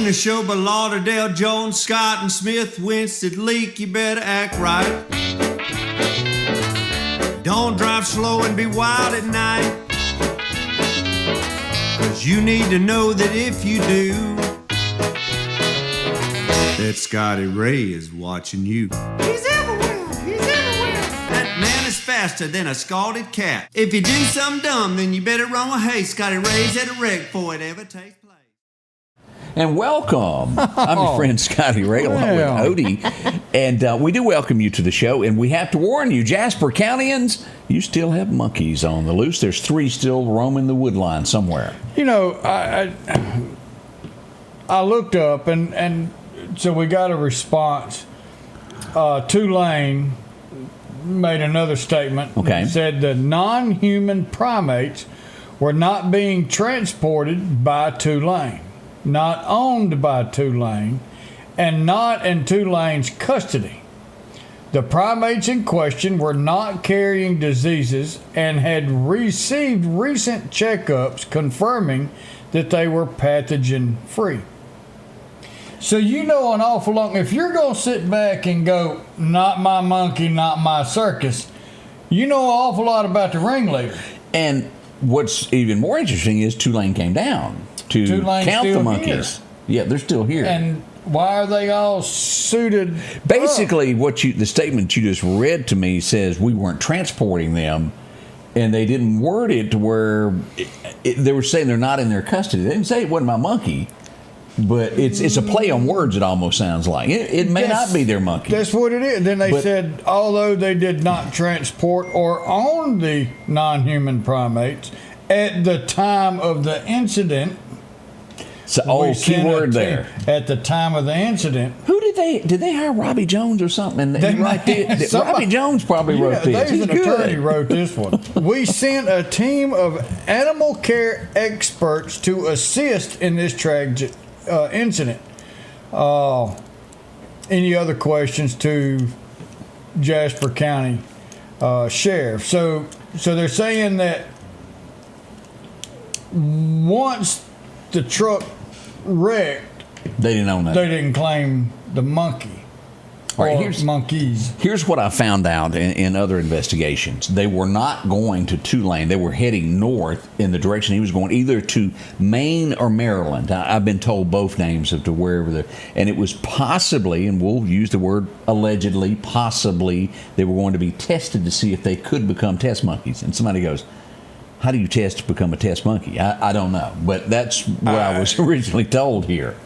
The show by Lauderdale, Jones, Scott, and Smith, Winston, Leak, you better act right. Don't drive slow and be wild at night, 'cause you need to know that if you do, that Scotty Ray is watching you. He's everywhere, he's everywhere. That man is faster than a scalded cat. If you do something dumb, then you better run with haste. Scotty Ray's at a wreck before it ever takes place. And welcome. I'm your friend Scotty Ray along with Odie. And we do welcome you to the show. And we have to warn you, Jasper Countyans, you still have monkeys on the loose. There's 3 still roaming the woodline somewhere. You know, I looked up, and so we got a response. Tulane made another statement. Okay. Said the non-human primates were not being transported by Tulane, not owned by Tulane, and not in Tulane's custody. The primates in question were not carrying diseases and had received recent checkups confirming that they were pathogen-free. So you know an awful lot. If you're going to sit back and go, not my monkey, not my circus, you know an awful lot about the ringleader. And what's even more interesting is Tulane came down to count the monkeys. Here. Yeah, they're still here. And why are they all suited? Basically, the statement you just read to me says we weren't transporting them, and they didn't word it to where they were saying they're not in their custody. They didn't say it wasn't my monkey, but it's a play on words. It almost sounds like it may not be their monkey. That's what it is. Then they said although they did not transport or own the non-human primates at the time of the incident. So, keyword there. At the time of the incident. Who did they hire Robbie Jones or something? Robbie Jones probably wrote this. There's an attorney wrote this one. We sent a team of animal care experts to assist in this tragic incident. Any other questions to Jasper County Sheriff? So they're saying that once the truck wrecked, they didn't own that. They didn't claim the monkey. All right, monkeys. Here's what I found out in other investigations. They were not going to Tulane. They were heading north in the direction he was going, either to Maine or Maryland. I've been told both names of to wherever and it was possibly, and we'll use the word allegedly, possibly, they were going to be tested to see if they could become test monkeys. And somebody goes, how do you test to become a test monkey? I don't know, but that's what I was originally told here.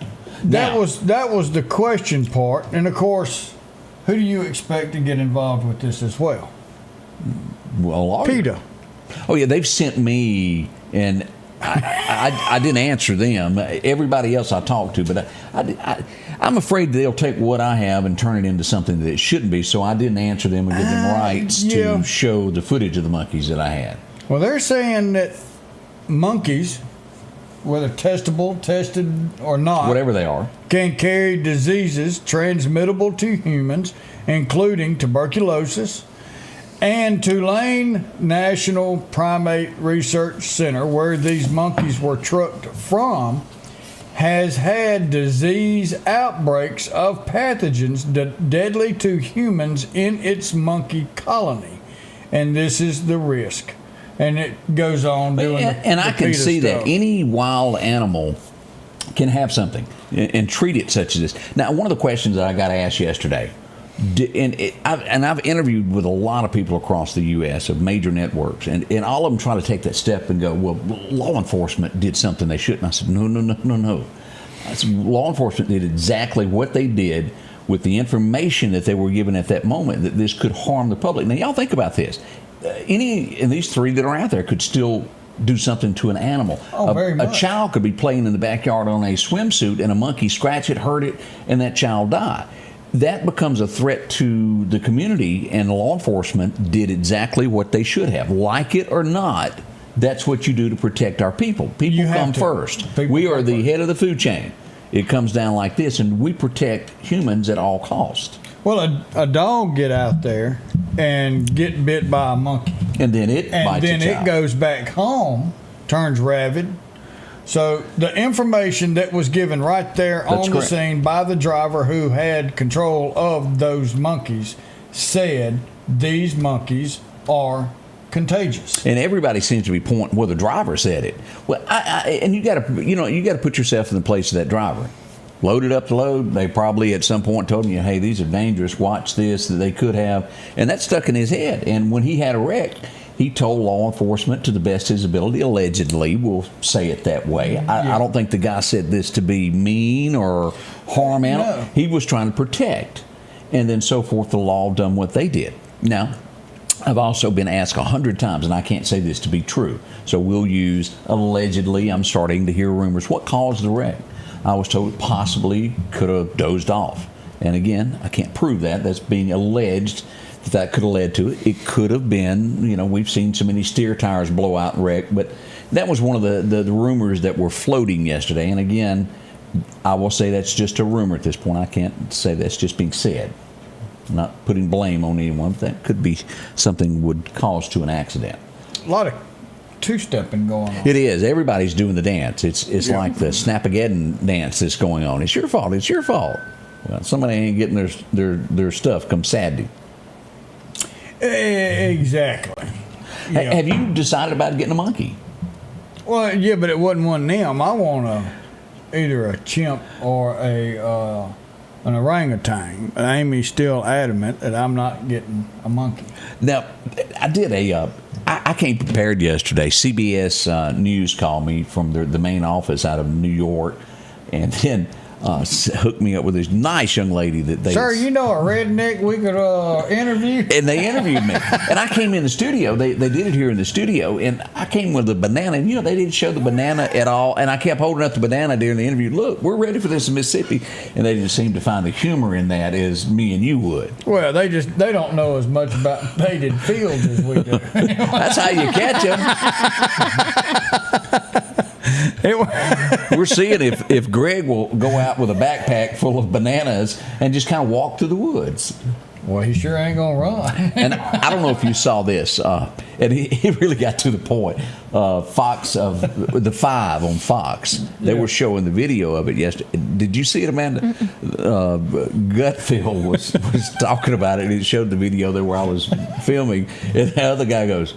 That was the question part, and of course, who do you expect to get involved with this as well? Well, PETA. Oh yeah, they've sent me, and I didn't answer them. Everybody else I talked to, but I'm afraid they'll take what I have and turn it into something that it shouldn't be. So I didn't answer them and give them rights to show the footage of the monkeys that I had. Well, they're saying that monkeys, whether testable, tested, or not, whatever they are, can carry diseases transmittable to humans, including tuberculosis. And Tulane National Primate Research Center, where these monkeys were trucked from, has had disease outbreaks of pathogens deadly to humans in its monkey colony. And this is the risk. And it goes on doing and I can see that any wild animal can have something and treat it such as this. Now, one of the questions that I got asked yesterday, I've interviewed with a lot of people across the U.S. of major networks, and all of them try to take that step and go, well, law enforcement did something they shouldn't. I said, no. I said, law enforcement did exactly what they did with the information that they were given at that moment, that this could harm the public. Now, y'all think about this. Any of these 3 that are out there could still do something to an animal. Very much. A child could be playing in the backyard on a swimsuit and a monkey scratch it, hurt it, and that child die. That becomes a threat to the community, and law enforcement did exactly what they should have. Like it or not, that's what you do to protect our people. People come first. We are the head of the food chain. It comes down like this, and we protect humans at all costs. Well, a dog get out there and get bit by a monkey. And then it bites then its it goes back home, turns rabid. So the information that was given right there on the scene by the driver who had control of those monkeys said these monkeys are contagious. And everybody seems to be pointing. Well, the driver said it. Well, and you got to put yourself in the place of that driver. Loaded up the load. They probably at some point told you, "Hey, these are dangerous. Watch this." That they could have, and that stuck in his head. And when he had a wreck, he told law enforcement to the best of his ability. Allegedly, we'll say it that way. I don't think the guy said this to be mean or harm out. No. He was trying to protect, and then so forth. The law done what they did. Now, I've also been asked 100 times, and I can't say this to be true, so we'll use allegedly. I'm starting to hear rumors. What caused the wreck? I was told it possibly could have dozed off. And again, I can't prove that. That's being alleged that could have led to it. It could have been, we've seen so many steer tires blow out and wreck, but that was one of the rumors that were floating yesterday. And again, I will say that's just a rumor at this point. I can't say that's just being said. I'm not putting blame on anyone, but that could be something would cause to an accident. A lot of two-stepping going on. It is. Everybody's doing the dance. It's like the Snapageddon dance that's going on. It's your fault. It's your fault. Well, somebody ain't getting their stuff come Saturday. Exactly. Yeah. Have you decided about getting a monkey? Well, yeah, but it wasn't one of them. I want either a chimp or an orangutan. Amy's still adamant that I'm not getting a monkey. Now, I did I came prepared yesterday. CBS News called me from the main office out of New York, and then hooked me up with this nice young lady that they... Sir, you know a redneck we could interview? And they interviewed me. And I came in the studio. They did it here in the studio, and I came with a banana. And, they didn't show the banana at all. And I kept holding up the banana during the interview. Look, we're ready for this in Mississippi. And they didn't seem to find the humor in that as me and you would. Well, they don't know as much about painted fields as we do. That's how you catch them. We're seeing if Greg will go out with a backpack full of bananas and just kind of walk through the woods. Well, he sure ain't gonna run. And I don't know if you saw this, and he really got to the point. Fox of the 5 on Fox, they were showing the video of it yesterday. Did you see it, Amanda? Gutfield was talking about it, and it showed the video there where I was filming, and the other guy goes,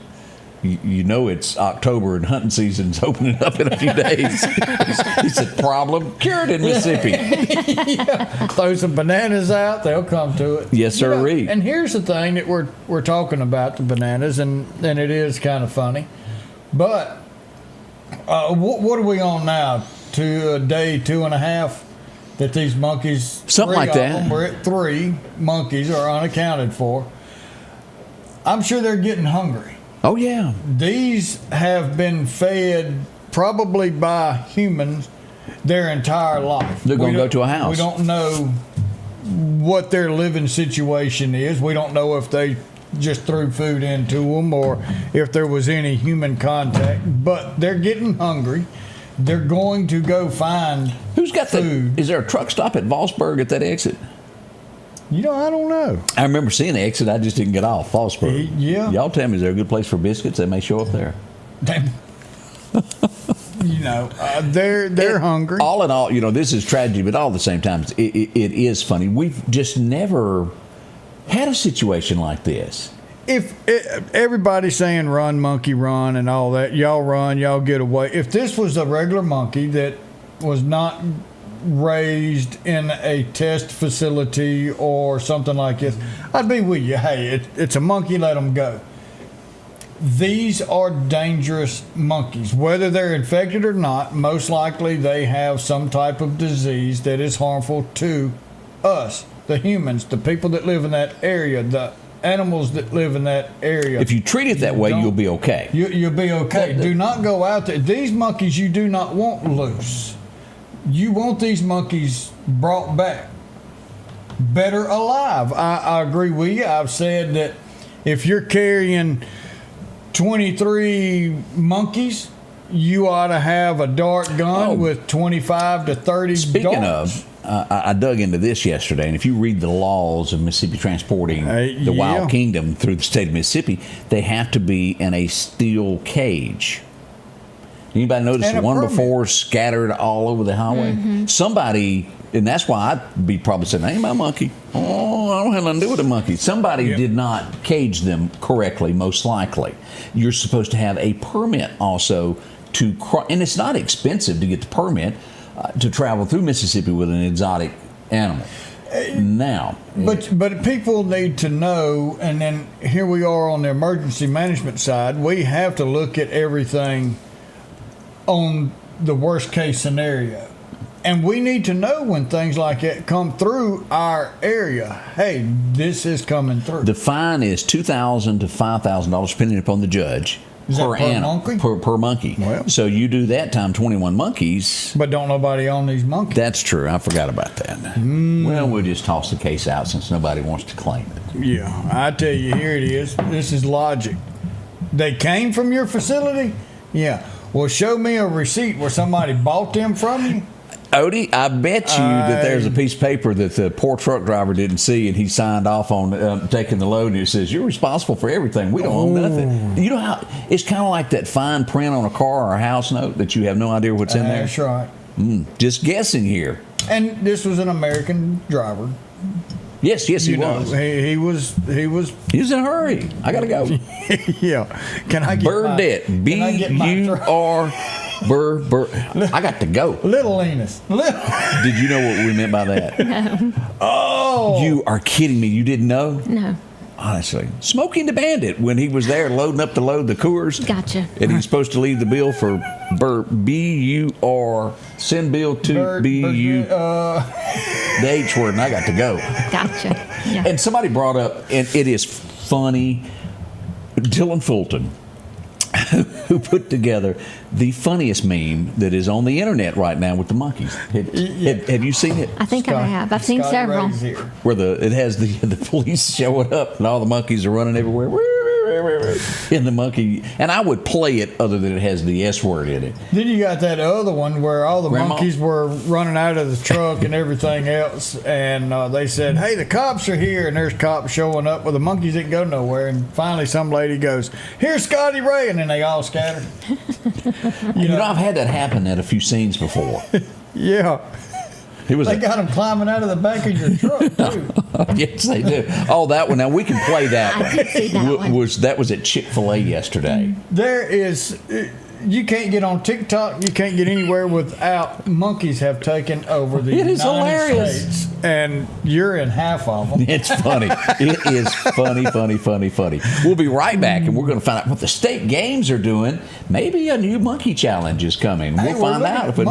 it's October and hunting season's opening up in a few days. He said, problem cured in Mississippi. Throw some bananas out, they'll come to it. Yes, sir. And here's the thing that we're talking about, the bananas, and it is kind of funny. But what are we on now? To day 2.5 that these monkeys... Something like that. We're at 3 monkeys are unaccounted for. I'm sure they're getting hungry. Oh, yeah. These have been fed probably by humans their entire life. They're going to go to a house. We don't know what their living situation is. We don't know if they just threw food into them or if there was any human contact. But they're getting hungry. They're going to go find Who's got food. Is there a truck stop at Vossburg at that exit? I don't know. I remember seeing the exit. I just didn't get off Vossburg. Yeah. Y'all tell me, is there a good place for biscuits? They may show up there. They're hungry. All in all, this is tragedy, but all at the same time, it is funny. We've just never had a situation like this. If everybody's saying run, monkey, run, and all that, y'all run, y'all get away. If this was a regular monkey that was not raised in a test facility or something like this, I'd be with you. Hey, it's a monkey, let them go. These are dangerous monkeys. Whether they're infected or not, most likely they have some type of disease that is harmful to us, the humans, the people that live in that area, the animals that live in that area. If you treat it that way, you'll be okay. You'll be okay. Do not go out there. These monkeys you do not want loose. You want these monkeys brought back better alive. I agree with you. I've said that if you're carrying 23 monkeys, you ought to have a dart gun with 25 to 30 Speaking darts. of, I dug into this yesterday, and if you read the laws of Mississippi transporting the wild kingdom through the state of Mississippi, they have to be in a steel cage. Anybody notice the one before scattered all over the highway? Mm-hmm. Somebody, and that's why I'd be probably saying, "Hey, my monkey. Oh, I don't have nothing to do with a monkey." Somebody did not cage them correctly, most likely. You're supposed to have a permit also to, and it's not expensive to get the permit to travel through Mississippi with an exotic animal. Now, but people need to know, and then here we are on the emergency management side. We have to look at everything on the worst case scenario, and we need to know when things like that come through our area. Hey, this is coming through. The fine is $2,000 to $5,000, depending upon the judge. Is that per monkey? Per monkey. Well, so you do that time 21 monkeys. But don't nobody own these monkeys. That's true. I forgot about that. Well, we'll just toss the case out since nobody wants to claim it. Yeah, I tell you, here it is. This is logic. They came from your facility? Yeah. Well, show me a receipt where somebody bought them from you. Odie, I bet you that there's a piece of paper that the poor truck driver didn't see, and he signed off on taking the load, and it says, "You're responsible for everything. We don't own nothing." You know how it's kind of like that fine print on a car or a house note that you have no idea what's in there? That's right. Just guessing here. And this was an American driver. Yes, he was. He was in a hurry. I gotta go. Yeah. Can I get Burdette? B-U-R. Burr. I got to go. Little Enos. Did you know what we meant by that? No. Oh. You are kidding me. You didn't know? No. Honestly. Smokey the Bandit, when he was there loading up to load the Coors. Gotcha. And he's supposed to leave the bill for B-U-R. Send bill to B-U. The H word, and I got to go. Gotcha. Yeah. And somebody brought up, and it is funny, Dylan Fulton, who put together the funniest meme that is on the internet right now with the monkeys. Have you seen it? I think I have. I've seen several. Where it has the police showing up and all the monkeys are running everywhere. In the monkey, and I would play it other than it has the S word in it. Then you got that other one where all the monkeys were running out of the truck and everything else, and they said, "Hey, the cops are here," and there's cops showing up. Well, the monkeys didn't go nowhere, and finally some lady goes, "Here's Scotty Ray," and then they all scattered. You know, I've had that happen at a few scenes before. Yeah. They got them climbing out of the back of your truck, too. Yes, they do. Oh, that one. Now, we can play that one. I did see that one. That was at Chick-fil-A yesterday. There is... You can't get on TikTok. You can't get anywhere without monkeys have taken over the United States. And you're in half of them. It's funny. It is funny. We'll be right back, and we're going to find out what the state games are doing. Maybe a new monkey challenge is coming. We'll find out if a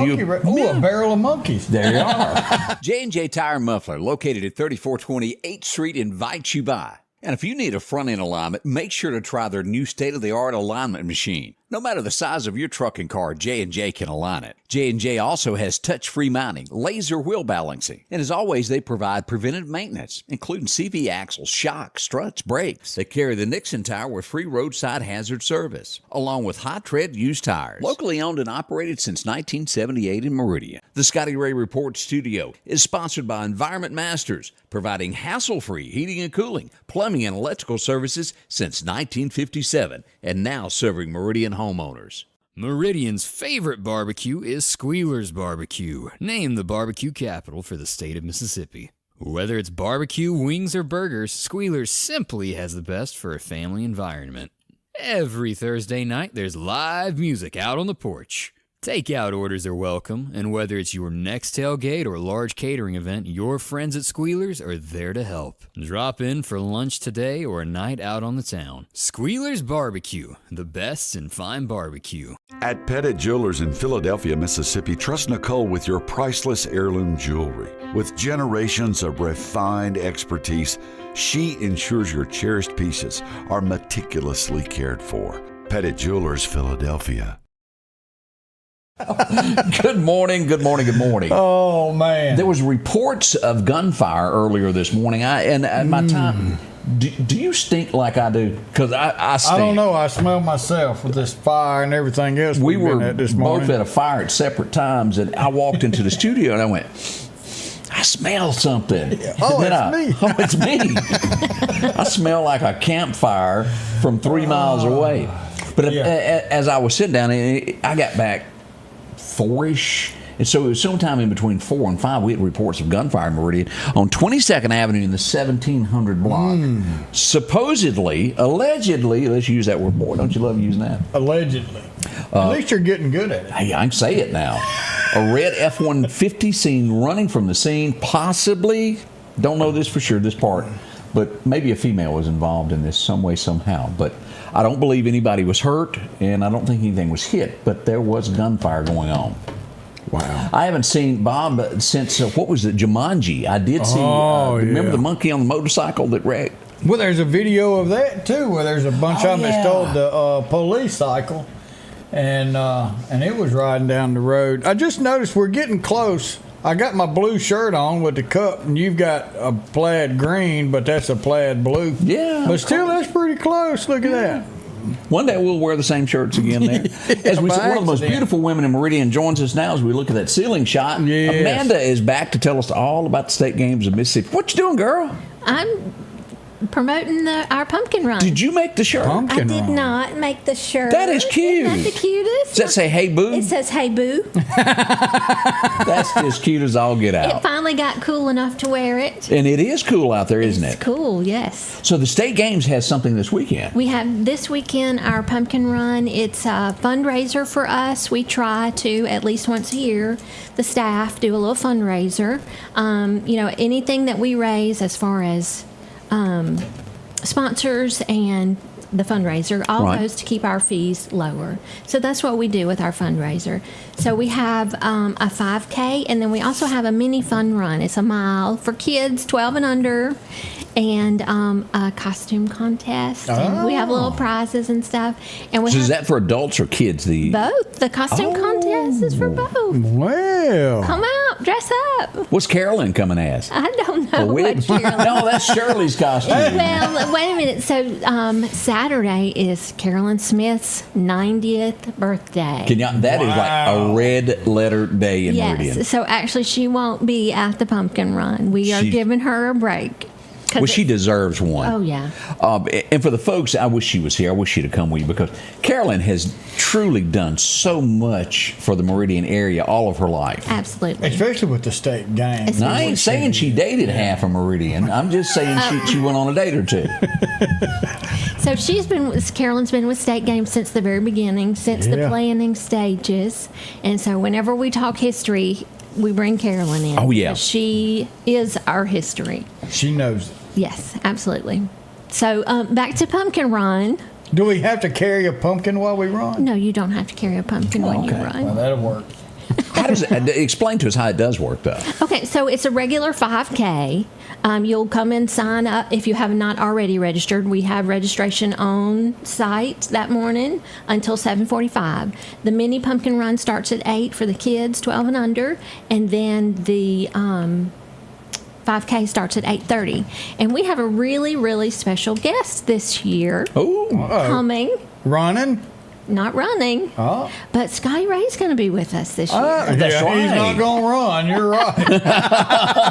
barrel of monkeys. There you are. J&J Tire and Muffler, located at 3420 8th Street, invites you by. And if you need a front-end alignment, make sure to try their new state-of-the-art alignment machine. No matter the size of your truck and car, J&J can align it. J&J also has touch-free mounting, laser wheel balancing, and as always, they provide preventive maintenance, including CV axles, shocks, struts, brakes. They carry the Nixon tire with free roadside hazard service, along with high-tread used tires. Locally owned and operated since 1978 in Meridian. The Scotty Ray Report studio is sponsored by Environment Masters, providing hassle-free heating and cooling, plumbing and electrical services since 1957, and now serving Meridian homeowners. Meridian's favorite barbecue is Squealer's Barbecue, named the barbecue capital for the state of Mississippi. Whether it's barbecue, wings, or burgers, Squealer's simply has the best for a family environment. Every Thursday night, there's live music out on the porch. Takeout orders are welcome, and whether it's your next tailgate or large catering event, your friends at Squealer's are there to help. Drop in for lunch today or a night out on the town. Squealer's Barbecue, the best in fine barbecue. At Pettit Jewelers in Philadelphia, Mississippi, trust Nicole with your priceless heirloom jewelry. With generations of refined expertise, she ensures your cherished pieces are meticulously cared for. Pettit Jewelers, Philadelphia. Good morning. Oh, man. There was reports of gunfire earlier this morning. My Do you stink like I do? Because I stink. I don't know. I smell myself with this fire and everything else. We we've been were at this morning. both at a fire at separate times, and I walked into the studio and I went, I smell something. Oh, And it's me. Oh, it's me. I smell like a campfire from 3 miles away. But as I was sitting down, I got back 4-ish. And so it was sometime in between 4 and 5, we had reports of gunfire in Meridian on 22nd Avenue in the 1700 block. Supposedly, allegedly, let's use that word more. Don't you love using that? Allegedly. At least you're getting good at it. Hey, I can say it now. A red F-150 seen running from the scene, possibly, don't know this for sure, this part, but maybe a female was involved in this some way, somehow. But I don't believe anybody was hurt, and I don't think anything was hit, but there was gunfire going on. Wow. I haven't seen Bob since, what was it, Jumanji. I did see, remember the monkey on the motorcycle that wrecked? Well, there's a video of that, too, where there's a bunch of them that stole the police cycle, and it was riding down the road. I just noticed we're getting close. I got my blue shirt on with the cup, and you've got a plaid green, but that's a plaid blue. Yeah. But still, that's pretty close. Look at that. One day we'll wear the same shirts again there. As we see, one of the most beautiful women in Meridian joins us now as we look at that ceiling shot. Yes. Amanda is back to tell us all about the state games of Mississippi. What you doing, girl? I'm promoting our pumpkin run. Did you make the shirt? Pumpkin I did run. not make the shirt. That is cute. Isn't that the cutest? Does that say "Hey Boo"? It says "Hey Boo." That's as cute as all get It out. finally got cool enough to wear it. And it is cool out there, isn't It's it? cool, yes. So the state games has something this weekend. We have this weekend our pumpkin run. It's a fundraiser for us. We try to at least once a year, the staff do a little fundraiser. Anything that we raise as far as sponsors and the fundraiser all Right. goes to keep our fees lower. So that's what we do with our fundraiser. So we have a 5K, and then we also have a mini fun run. It's a mile for kids 12 and under, and a costume contest. And we have little prizes and stuff. And we So have is that for adults or kids? both. The costume contest is for both. Well. Come out, dress up. What's Carolyn coming as? I don't know A wig? what you're No, that's Shirley's costume. Well, wait a minute. So Saturday is Carolyn Smith's 90th birthday. That is like a red letter day in Meridian. Yes. So actually, she won't be at the pumpkin run. We are She- giving her a break. 'Cause Well, she it's- deserves one. Oh, yeah. And for the folks, I wish she was here. I wish she'd have come with you because Carolyn has truly done so much for the Meridian area all of her life. Absolutely. Especially with the state games. Now, I ain't saying she dated half of Meridian. I'm just saying she went on a date or two. So Carolyn's been with State Games since the very beginning, since the Yeah. planning stages. And so whenever we talk history, we bring Carolyn in. Oh, yeah. She is our history. She knows it. Yes, absolutely. So back to pumpkin run. Do we have to carry a pumpkin while we run? No, you don't have to carry a pumpkin when you okay. run. Well, that'll work. How does it, explain to us how it does work, though. Okay, so it's a regular 5K. You'll come and sign up if you have not already registered. We have registration on site that morning until 7:45. The mini pumpkin run starts at 8 for the kids 12 and under, and then the 5K starts at 8:30. And we have a really, really special guest this year Oh, coming. Running? Not running, Oh. but Scotty Ray's going to be with us this year. That's yeah, right. He's not going to run. You're right.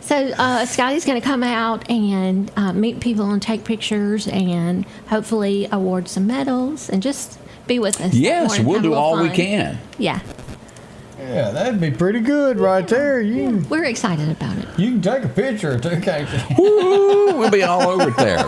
So Scotty's going to come out and meet people and take pictures and hopefully award some medals and just be with us. that yes, morning, we'll have a do little all we fun. can. Yeah, Yeah, that'd be pretty good right there. You we're excited about it. can take a picture or two, can't you? Woo, we'll be all over it there.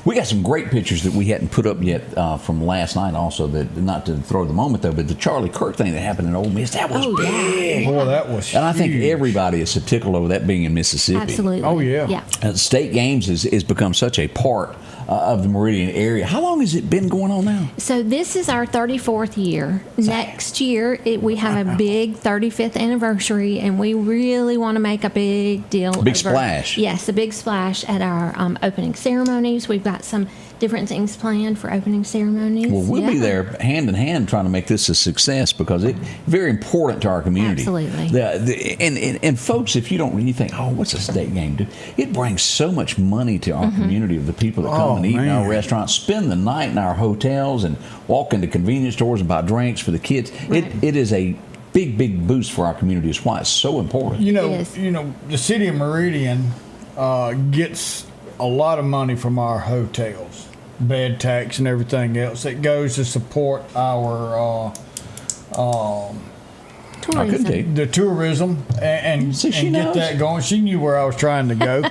We got some great pictures that we hadn't put up yet from last night also, that not to throw the moment though, but the Charlie Kirk thing that happened in Ole Miss, that was big. Boy, that was And I think huge. everybody is so tickled over that being in Mississippi. Absolutely. Oh, yeah. Yeah. State Games has become such a part of the Meridian area. How long has it been going on now? So this is our 34th year. Next year we have a big 35th anniversary, and we really want to make a big deal. Big splash. Yes, a big splash at our opening ceremonies. We've got some different things planned for opening ceremonies. Well, we'll be Yeah. there hand in hand trying to make this a success because it's very important to our community. Absolutely. And folks, if you think, oh, what's a state game do? It brings so much money to our community of the people that come and eat in our man. restaurants, spend the night in our hotels, and walk into convenience stores and buy drinks for the kids. Right. It is a big boost for our community. It's why it's so important. Yes. The city of Meridian gets a lot of money from our hotels, bed tax and everything else. It goes to support our I could Tourism. take. the tourism and See, she get knows. that going. She knew where I was trying to go.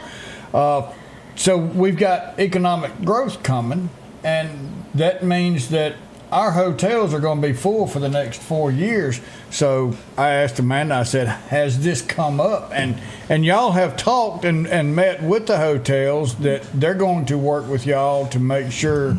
So we've got economic growth coming, and that means that our hotels are going to be full for the next 4 years. So I asked Amanda, I said, has this come up? And y'all have talked and met with the hotels that they're going to work with y'all to make sure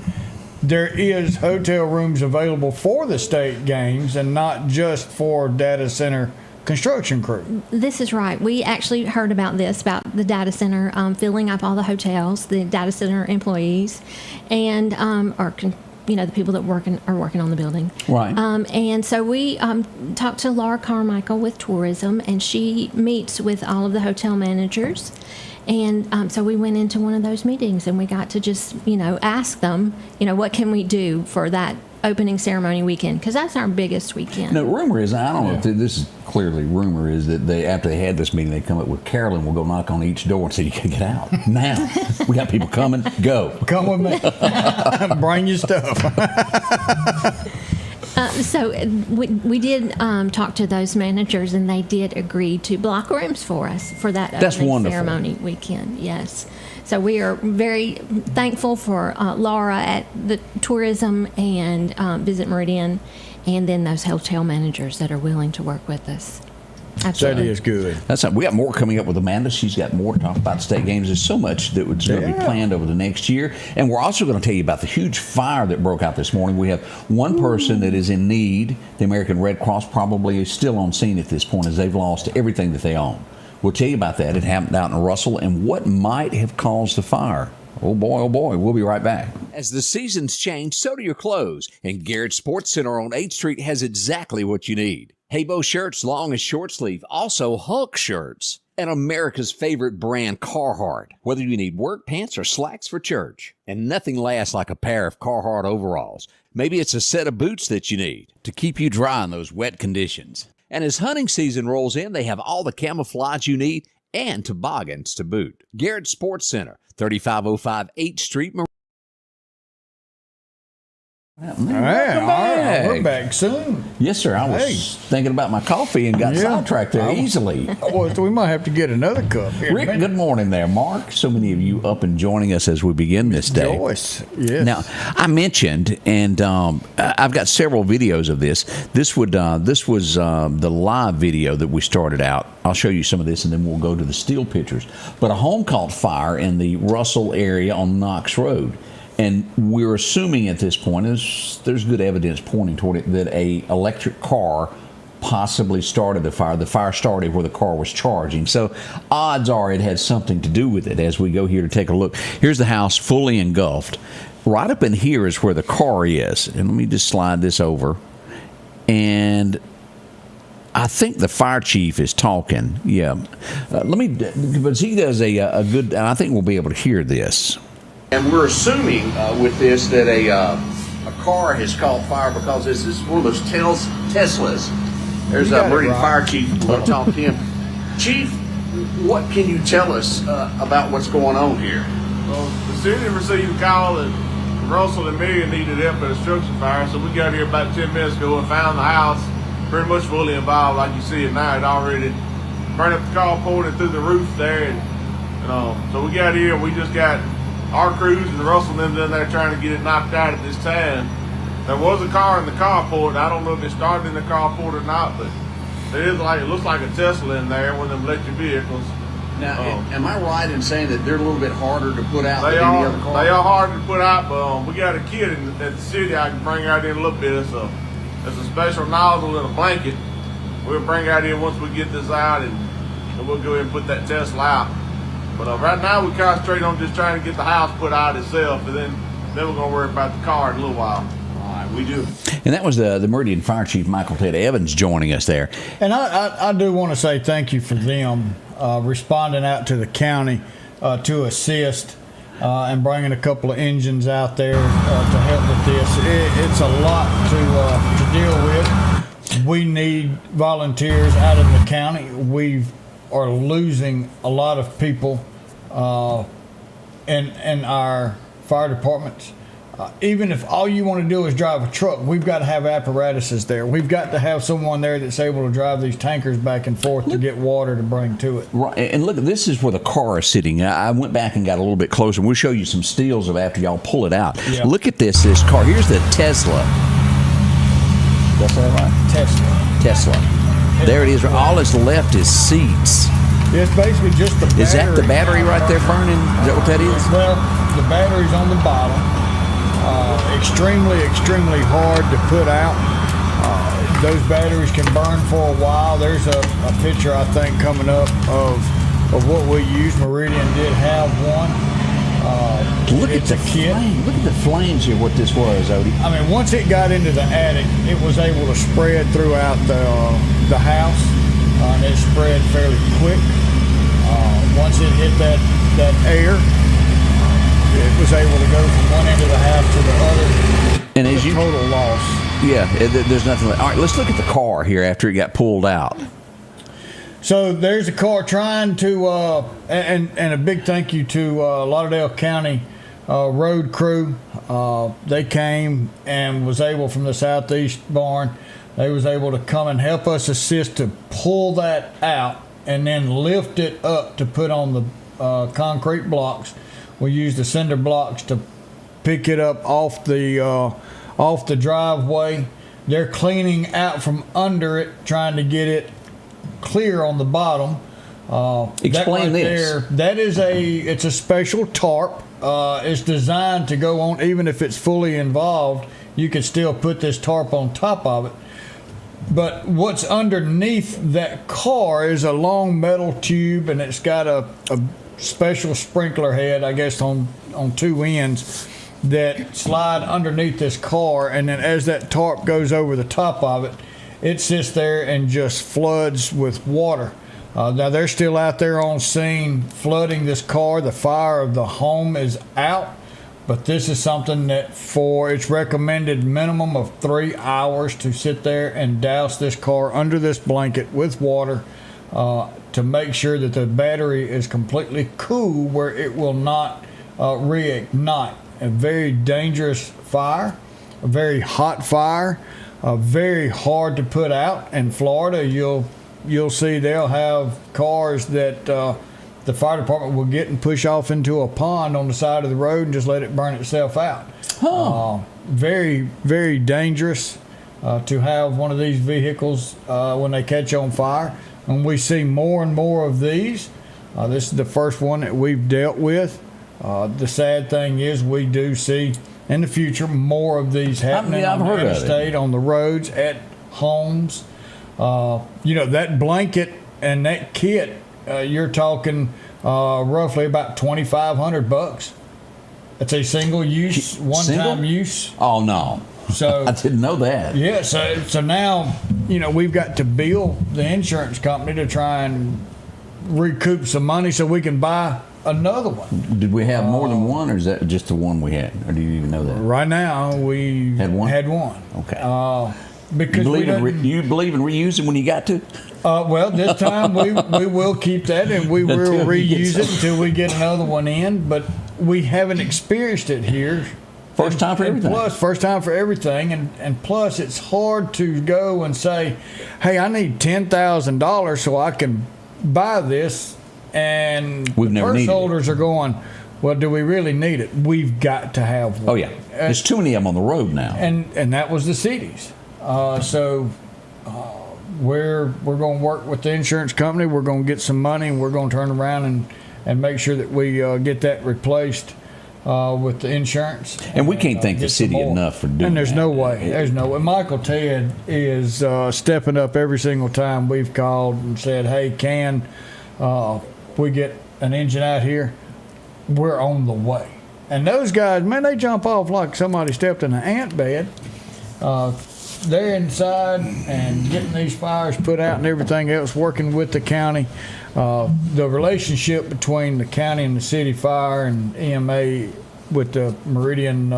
there is hotel rooms available for the state games and not just for data center construction crew. This is right. We actually heard about this, about the data center filling up all the hotels, the data center employees, and the people that are working on the building. Right. And so we talked to Laura Carmichael with tourism, and she meets with all of the hotel managers. And so we went into one of those meetings, and we got to just, ask them, what can we do for that opening ceremony weekend? Because that's our biggest weekend. No, rumor is, I don't know if this is clearly rumor, is that after they had this meeting, they come up with Carolyn will go knock on each door and say, you can get out now. We got people coming, go. Come with me. Bring your stuff. So we did talk to those managers, and they did agree to block rooms for us for that That's opening wonderful. ceremony weekend. Yes. So we are very thankful for Laura at the tourism and Visit Meridian, and then those hotel managers that are willing to work with us. That Absolutely. is good. We got more coming up with Amanda. She's got more to talk about state games. There's so much that was going to be planned over the next year. And we're also going to tell you about the huge fire that broke out this morning. We have one person that is in need. The American Red Cross probably is still on scene at this point as they've lost everything that they own. We'll tell you about that. It happened out in Russell and what might have caused the fire. Oh boy, we'll be right back. As the seasons change, so do your clothes. And Garrett Sports Center on 8th Street has exactly what you need. Haybo shirts, long and short sleeve. Also Hulk shirts. And America's favorite brand, Carhartt. Whether you need work pants or slacks for church. And nothing lasts like a pair of Carhartt overalls. Maybe it's a set of boots that you need to keep you dry in those wet conditions. And as hunting season rolls in, they have all the camouflage you need and toboggans to boot. Garrett Sports Center, 3505 8th Street. All right, we're back soon. Yes, sir. I was thinking about my coffee and got sidetracked there easily. Well, we might have to get another cup here. Rick, good morning there. Mark, so many of you up and joining us as we begin this day. Joyce, yes. Now, I mentioned, and I've got several videos of this. This was the live video that we started out. I'll show you some of this, and then we'll go to the still pictures. But a home caught fire in the Russell area on Knox Road. And we're assuming at this point, there's good evidence pointing toward it, that a electric car possibly started the fire. The fire started where the car was charging. So odds are it had something to do with it. As we go here to take a look, here's the house fully engulfed. Right up in here is where the car is. And let me just slide this over. And I think the fire chief is talking. Yeah. Because he does a good, and I think we'll be able to hear this. And we're assuming with this that a car has caught fire because this is one of those Teslas. There's a Meridian Fire Chief. We're going to talk to him. Chief, what can you tell us about what's going on here? Well, the city received a call that Russell and Marion needed help at a structure fire, so we got here about 10 minutes ago and found the house pretty much fully involved like you see it now. It already burned up the carport and through the roof there. And so we got here and we just got our crews and Russell and them down there trying to get it knocked out at this time. There was a car in the carport. I don't know if it started in the carport or not, but it looks like a Tesla in there, one of them electric vehicles. Now, am I right in saying that they're a little bit harder to put out than any other car? They are hard to put out, but we got a kit at the city I can bring out in a little bit. It's a special nozzle and a blanket. We'll bring out in once we get this out, and we'll go ahead and put that Tesla out. But right now we concentrate on just trying to get the house put out itself, and then Then we're gonna worry about the car in a little while. All right, we do. And that was the Meridian Fire Chief Michael Ted Evans joining us there. And I do want to say thank you for them responding out to the county to assist and bringing a couple of engines out there to help with this. It's a lot to deal with. We need volunteers out in the county. We are losing a lot of people in our fire departments. Even if all you want to do is drive a truck, we've got to have apparatuses there. We've got to have someone there that's able to drive these tankers back and forth to get water to bring to it. Right, and look, this is where the car is sitting. I went back and got a little bit closer. We'll show you some stills of after y'all pull it out. Yeah. Look at this car. Here's the Tesla. Did I say that right? Tesla. There it is. All that's left is seats. It's basically just the battery. Is that the battery right there burning? Is that what that is? Well, the battery's on the bottom. Extremely hard to put out. Those batteries can burn for a while. There's a picture, I think, coming up of what we use. Meridian did have one. Look at the flame. Look at the flames here, what this was, Odie. I mean, once it got into the attic, it was able to spread throughout the house, and it spread fairly quick. Once it hit that air, it was able to go from one end of the house to the other. And as total loss. Yeah, there's nothing. All right, let's look at the car here after it got pulled out. So there's a car trying to, and a big thank you to Lauderdale County road crew. They came and was able, from the southeast barn, they was able to come and help us assist to pull that out and then lift it up to put on the concrete blocks. We used the cinder blocks to pick it up off the driveway. They're cleaning out from under it, trying to get it clear on the bottom. Explain this. It's a special tarp. It's designed to go on, even if it's fully involved, you can still put this tarp on top of it. But what's underneath that car is a long metal tube, and it's got a special sprinkler head, I guess, on two ends that slide underneath this car, and then as that tarp goes over the top of it, it sits there and just floods with water. Now they're still out there on scene flooding this car. The fire of the home is out, but this is something that it's recommended minimum of 3 hours to sit there and douse this car under this blanket with water to make sure that the battery is completely cool where it will not reignite. A very dangerous fire, a very hot fire, very hard to put out. In Florida, you'll see they'll have cars that the fire department will get and push off into a pond on the side of the road and just let it burn itself out. Very, very dangerous to have one of these vehicles when they catch on fire. And we see more and more of these. This is the first one that we've dealt with. The sad thing is we do see in the future more of these happening on the interstate, on the roads, at homes. That blanket and that kit, you're talking roughly about $2,500. It's a single use, one-time use. Oh no! So I didn't know that. Yeah, so now we've got to bill the insurance company to try and recoup some money so we can buy another one. Did we have more than one, or is that just the one we had, or do you even know that? Right now we had one. Okay. Because you believe in reusing when you got to? Well, this time we will keep that, and we will reuse it until we get another one in. But we haven't experienced it here. First time for everything. First time for everything, and plus it's hard to go and say, "Hey, I need $10,000 so I can buy this." And We've never purse needed holders are going, "Well, do we really need it? We've got to have one." Oh yeah, there's too many of them on the road now. And that was the cities. So we're going to work with the insurance company. We're going to get some money, and we're going to turn around and make sure that we get that replaced with the insurance. And we can't thank the city enough for doing that. And there's no way. There's no way. Michael Ted is stepping up every single time we've called and said, "Hey, can we get an engine out here?" We're on the way. And those guys, man, they jump off like somebody stepped in an ant bed. They're inside and getting these fires put out and everything else, working with the county. The relationship between the county and the city fire and EMA with the Meridian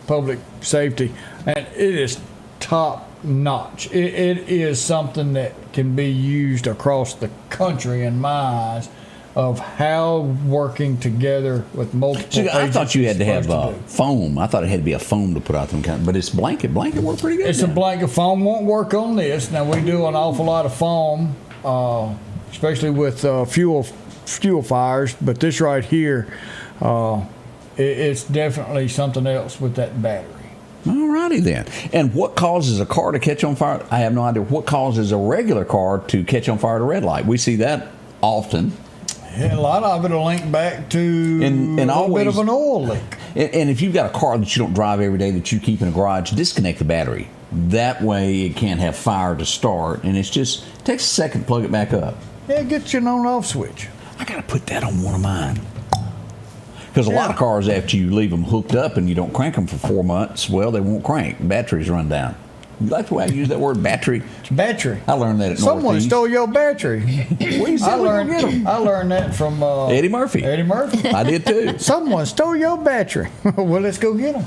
Public Safety, and it is top notch. It is something that can be used across the country in my eyes of how working together with multiple See, I thought you had to have do. foam. I thought it had to be a foam to put out them kind, but it's blanket. Blanket worked pretty good. It's a blanket. Foam won't work on this. Now we do an awful lot of foam, especially with fuel fires. But this right here, it's definitely something else with that battery. All righty then. And what causes a car to catch on fire? I have no idea. What causes a regular car to catch on fire at a red light? We see that often. Yeah, a lot of it will link back to a little bit of an oil leak. And if you've got a car that you don't drive every day that you keep in a garage, disconnect the battery. That way it can't have fire to start. And it takes a second to plug it back up. Yeah, get you an on-off switch. I got to put that on one of mine. Because a lot of cars, after you leave them hooked up and you don't crank them for 4 months, well, they won't crank. Batteries run down. You like the way I use that word, battery? It's battery. I learned that at Someone Northeast. stole your battery. Where you said we gonna get 'em? I learned that from Eddie Murphy. Eddie Murphy. I did too. Someone stole your battery. Well, let's go get them.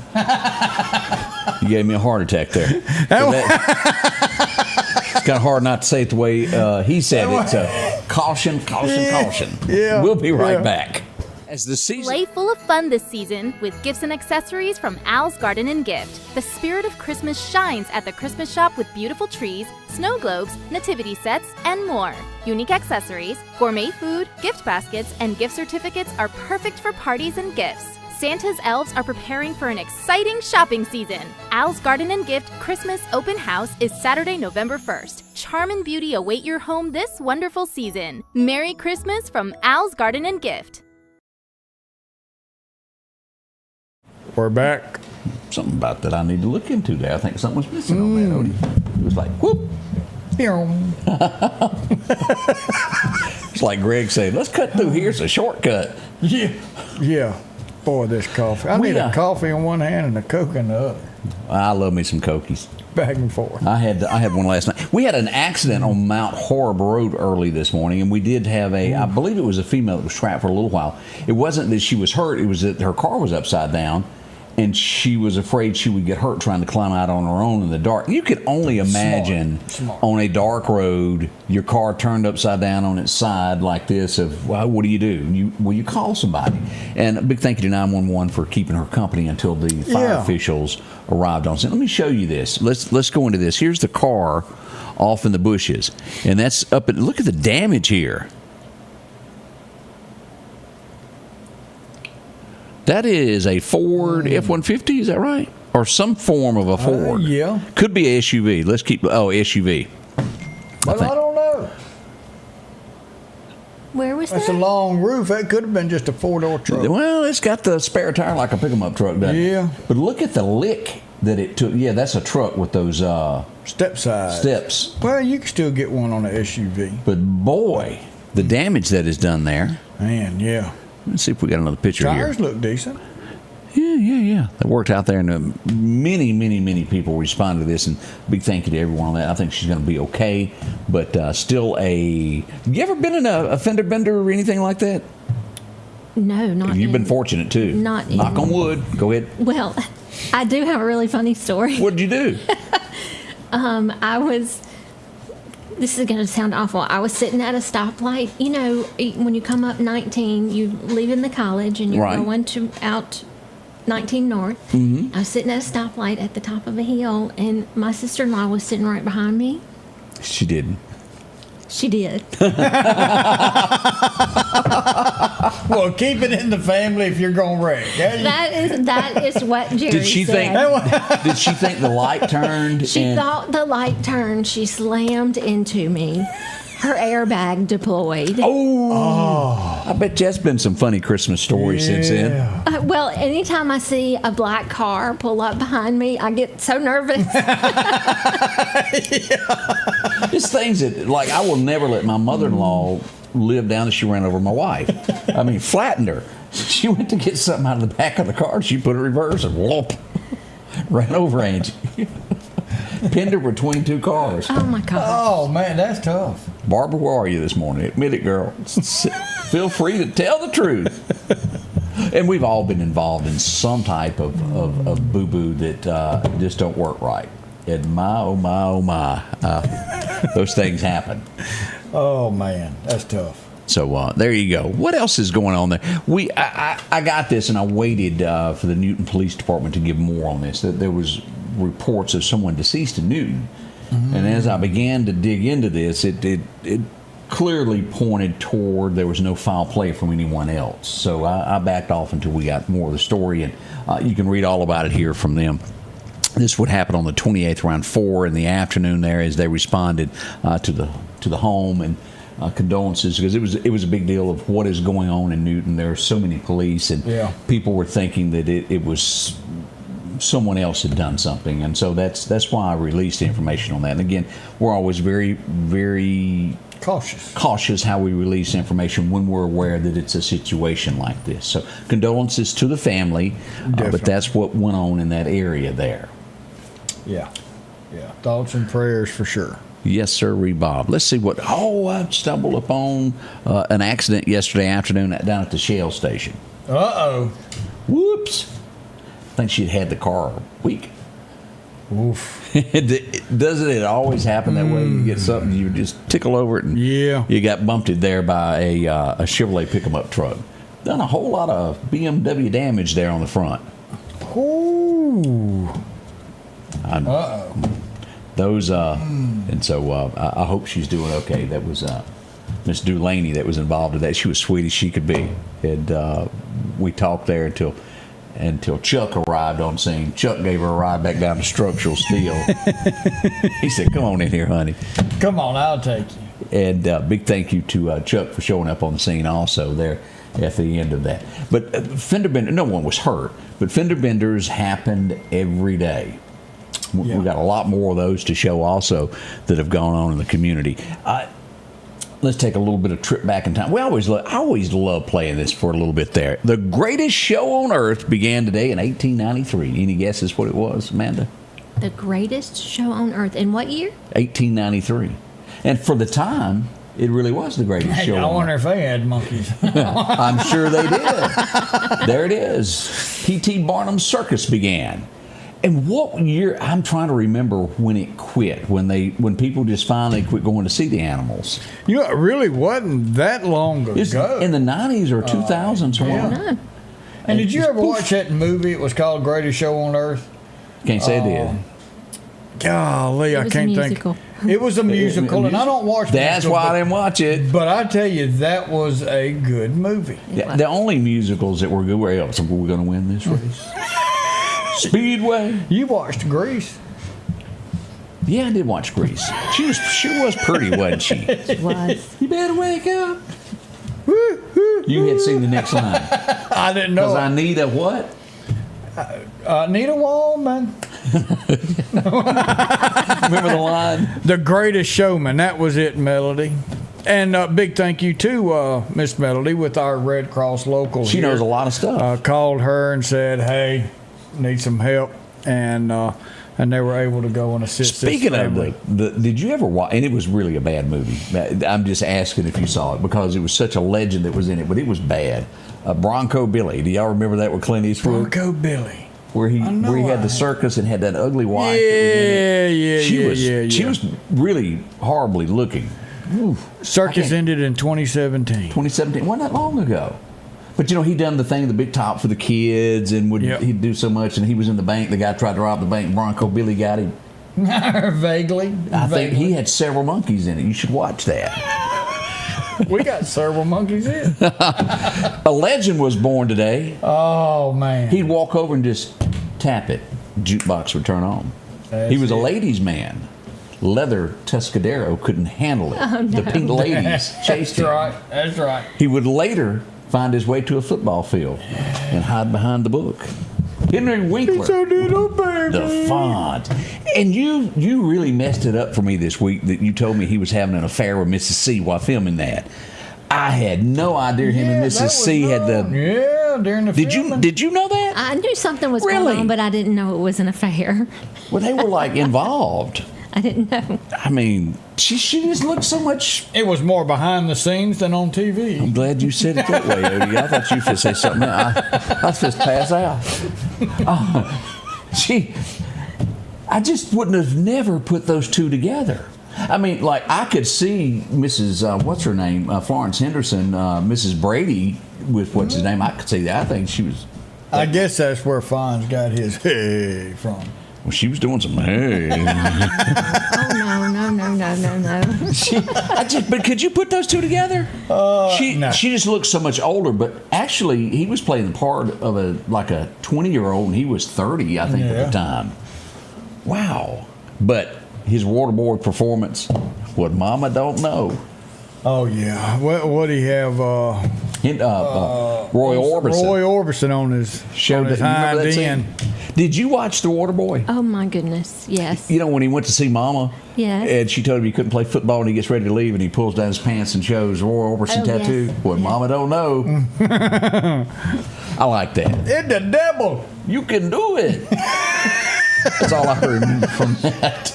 You gave me a heart attack there. It's kind of hard not to say it the way he said it. So caution, caution, caution. Yeah. We'll be right back. As the season. Play full of fun this season with gifts and accessories from Al's Garden and Gift. The spirit of Christmas shines at the Christmas shop with beautiful trees, snow globes, nativity sets, and more. Unique accessories, gourmet food, gift baskets, and gift certificates are perfect for parties and gifts. Santa's elves are preparing for an exciting shopping season. Al's Garden and Gift Christmas Open House is Saturday, November 1st. Charm and beauty await your home this wonderful season. Merry Christmas from Al's Garden and Gift. We're back. Something about that I need to look into there. I think something was missing on that, Odie. It was like, whoop. It's like Greg said, let's cut through here. It's a shortcut. Yeah. Boy, this coffee. I need a coffee in one hand and a Coke in the other. I love me some Cokies. Back and forth. I had one last night. We had an accident on Mount Horeb Road early this morning, and we did have I believe it was a female that was trapped for a little while. It wasn't that she was hurt. It was that her car was upside down, and she was afraid she would get hurt trying to climb out on her own in the dark. You could only imagine Smart. on a dark road, your car turned upside down on its side like this. Well, what do? You call somebody. And a big thank you to 911 for keeping her company until the fire officials arrived on scene. Let me show you this. Let's go into this. Here's the car off in the bushes, and that's up. Look at the damage here. That is a Ford F-150, is that right? Or some form of a Ford. Yeah. Could be a SUV. Let's keep, SUV. Well, I don't know. Where was That's that? a long roof. That could have been just a 4-door truck. Well, it's got the spare tire like a pick-em-up truck, doesn't it? Yeah. But look at the lick that it took. Yeah, that's a truck with those Step size. steps. Well, you can still get one on an SUV. But boy, the damage that is done there. Man, yeah. Let's see if we got another picture here. Tires look decent. Yeah. They worked out there, and many people responded to this, and big thank you to everyone on that. I think she's going to be okay, but still you ever been in a fender bender or anything like that? No, not You've been fortunate, too. Not in- Knock on wood. Go ahead. Well, I do have a really funny story. What did you do? This is going to sound awful. I was sitting at a stoplight. You know, when you come up 19, you leaving the college and you're Right. going out 19 North. Mm-hmm. I was sitting at a stoplight at the top of a hill, and my sister-in-law was sitting right behind me. She didn't. She did. Well, keep it in the family if you're going to wreck. That is what Jerry Did she said. Did she think the light turned? She thought the light turned. She slammed into me. Her airbag deployed. Oh. I bet that's been some funny Christmas stories since then. Well, anytime I see a black car pull up behind me, I get so nervous. It's things that, like, I will never let my mother-in-law live down that she ran over my wife. I mean, flattened her. She went to get something out of the back of the car. She put it in reverse and whoop, ran over Angie. Pinned her between two cars. Oh, my God. Oh, man, that's tough. Barbara, where are you this morning? Admit it, girl. Feel free to tell the truth. And we've all been involved in some type of boo-boo that just don't work right. And oh my, those things happen. Oh, man, that's tough. So there you go. What else is going on there? I got this, and I waited for the Newton Police Department to give more on this. That there was reports of someone deceased in Newton, and as I began to dig into this, it clearly pointed toward there was no foul play from anyone else. So I backed off until we got more of the story, and you can read all about it here from them. This would happen on the 28th around 4 in the afternoon there as they responded to the home, and condolences, because it was a big deal of what is going on in Newton. There are so many police, and people were thinking that it was someone else had done something, and so that's why I released the information on that. And again, we're always very, very cautious how we release information when we're aware that it's a situation like this. So condolences to the family, but that's what went on in that area there. Yeah. Thoughts and prayers for sure. Yes, sir, Bob. Let's see what. Oh, I stumbled upon an accident yesterday afternoon down at the Shell station. Uh-oh. Whoops. I think she'd had the car a week. Oof. Doesn't it always happen that way? You get something, you just tickle over it, and you got bumped there by a Chevrolet pick-em-up truck. Done a whole lot of BMW damage there on the front. Ooh. Uh-oh. Those, and so I hope she's doing okay. That was Miss Dulaney that was involved in that. She was sweet as she could be. And we talked there until Chuck arrived on scene. Chuck gave her a ride back down to Structural Steel. He said, "Come on in here, honey. Come on, I'll take you." And big thank you to Chuck for showing up on the scene also there at the end of that. But fender bender, no one was hurt, but fender benders happened every day. We got a lot more of those to show also that have gone on in the community. Let's take a little bit of trip back in time. I always love playing this for a little bit there. The greatest show on earth began today in 1893. Any guesses what it was, Amanda? The greatest show on earth. In what year? 1893. And for the time, it really was the greatest show on earth. I wonder if they had monkeys. I'm sure they did. There it is. P.T. Barnum's Circus began. And what year? I'm trying to remember when it quit. When people just finally quit going to see the animals. You know, it really wasn't that long ago. It's in the 90s or 2000s. No. And did you ever watch that movie? It was called Greatest Show on Earth. Can't say I did. Golly, I can't think. It was a musical, and I don't watch. That's why I didn't watch it. But I tell you, that was a good movie. The only musicals that were good were else. Were we going to win this race? Speedway. You watched Grease. Yeah, I did watch Grease. She was pretty, wasn't she? She was. You better wake up. You had seen the next line. I didn't know. Because I need a what? I need a woman. Remember the line? The Greatest Showman. That was it, Melody. And big thank you to Miss Melody with our Red Cross local. She knows a lot of stuff. Called her and said, "Hey, need some help," and they were able to go and assist. Speaking of did you ever watch? And it was really a bad movie. I'm just asking if you saw it because it was such a legend that was in it, but it was bad. Bronco Billy. Do y'all remember that with Clint Eastwood? Bronco Billy. Where he had the circus and had that ugly wife. She was really horribly looking. Oof. Circus ended in 2017. 2017. Wasn't that long ago. But, you know, he done the thing, the big top for the kids, and he'd do so much, and he was in the bank. The guy tried to rob the bank. Bronco Billy got him. Vaguely. I think he had several monkeys in it. You should watch that. We got several monkeys in. A legend was born today. Oh, man. He'd walk over and just tap it. Jukebox would turn on. He was a ladies' man. Leather Tuscadero couldn't handle it. Oh, no. The pink ladies chased him. That's right. He would later find his way to a football field and hide behind the book. Henry Winkler, It's a little baby. the font. And you really messed it up for me this week that you told me he was having an affair with Mrs. C while filming that. I had no idea him and Mrs. C had the... Yeah, Yeah, during the filming. Did you know that? I knew something was Really? going on, but I didn't know it was an affair. Well, they were like involved. I didn't know. I mean, she just looked so much. It was more behind the scenes than on TV. I'm glad you said it that way, Odie. I thought you could say something else. I was just pass out. I just wouldn't have never put those two together. I mean, like, I could see Mrs. What's her name? Florence Henderson, Mrs. Brady with what's his name. I could see that. I think she was. I guess that's where Fonz got his hey from. Well, she was doing some hey. Oh, no. But could you put those two together? No. She just looks so much older. But actually, he was playing the part of a 20-year-old, and he was 30, I think, at the time. Wow. But his Waterboy performance, what Mama don't know. Oh yeah. What do he have? Roy Orbison. Roy Orbison on his Show on his hind end. Did you watch The Waterboy? Oh, my goodness. Yes. You know, when he went to see Mama, Yes. and she told him he couldn't play football, and he gets ready to leave, and he pulls down his pants and shows Roy Orbison tattoo. Yes. What Mama don't know. I like that. It's the devil. You can do it. That's all I remember from that.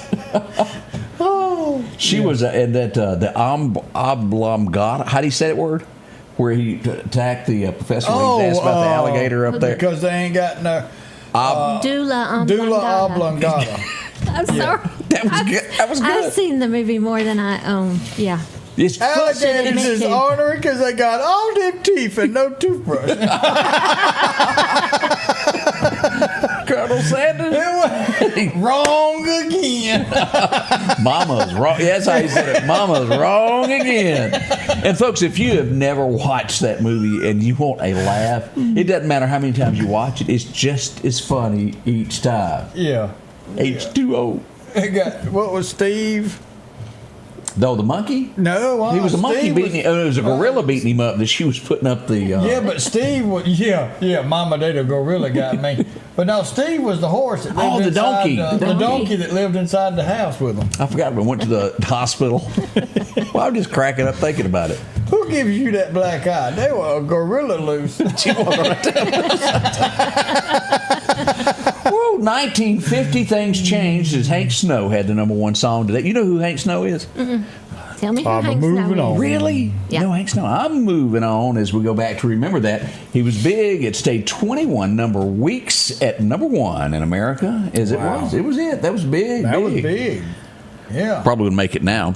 She was in that the oblongata. How do you say that word? Where he attacked the professor when he was asked about the alligator up there. Because they ain't got no Dula Dula oblongata. I'm sorry. That was good. I've seen the movie more than I own. Yeah. It's Alligators is ornery because they got all them teeth and no toothbrush. Colonel Sanders. Wrong again. Mama's wrong. Yeah, that's how he said it. Mama's wrong again. And folks, if you have never watched that movie and you want a laugh, it doesn't matter how many times you watch it. It's just as funny each time. Yeah. H2O. What was Steve? No, the monkey? No, he was a monkey Steve beating him. It was a gorilla beating him up that she was putting up the. Yeah, but Steve was. Yeah, Mama Day the gorilla got me. But no, Steve was the horse that lived the donkey. The donkey that lived inside the house with him. I forgot we went to the hospital. Well, I'm just cracking up thinking about it. Who gives you that black eye? They were a gorilla loose. Whoa, 1950, things changed as Hank Snow had the #1 song today. You know who Hank Snow is? Tell me who I'm Hank moving Snow on. is. Really? Yeah. No, Hank Snow. I'm moving on as we go back to remember that. He was big. It stayed 21 weeks at #1 in America as it was. It was it. That was big. That was big. Yeah. Probably would make it now.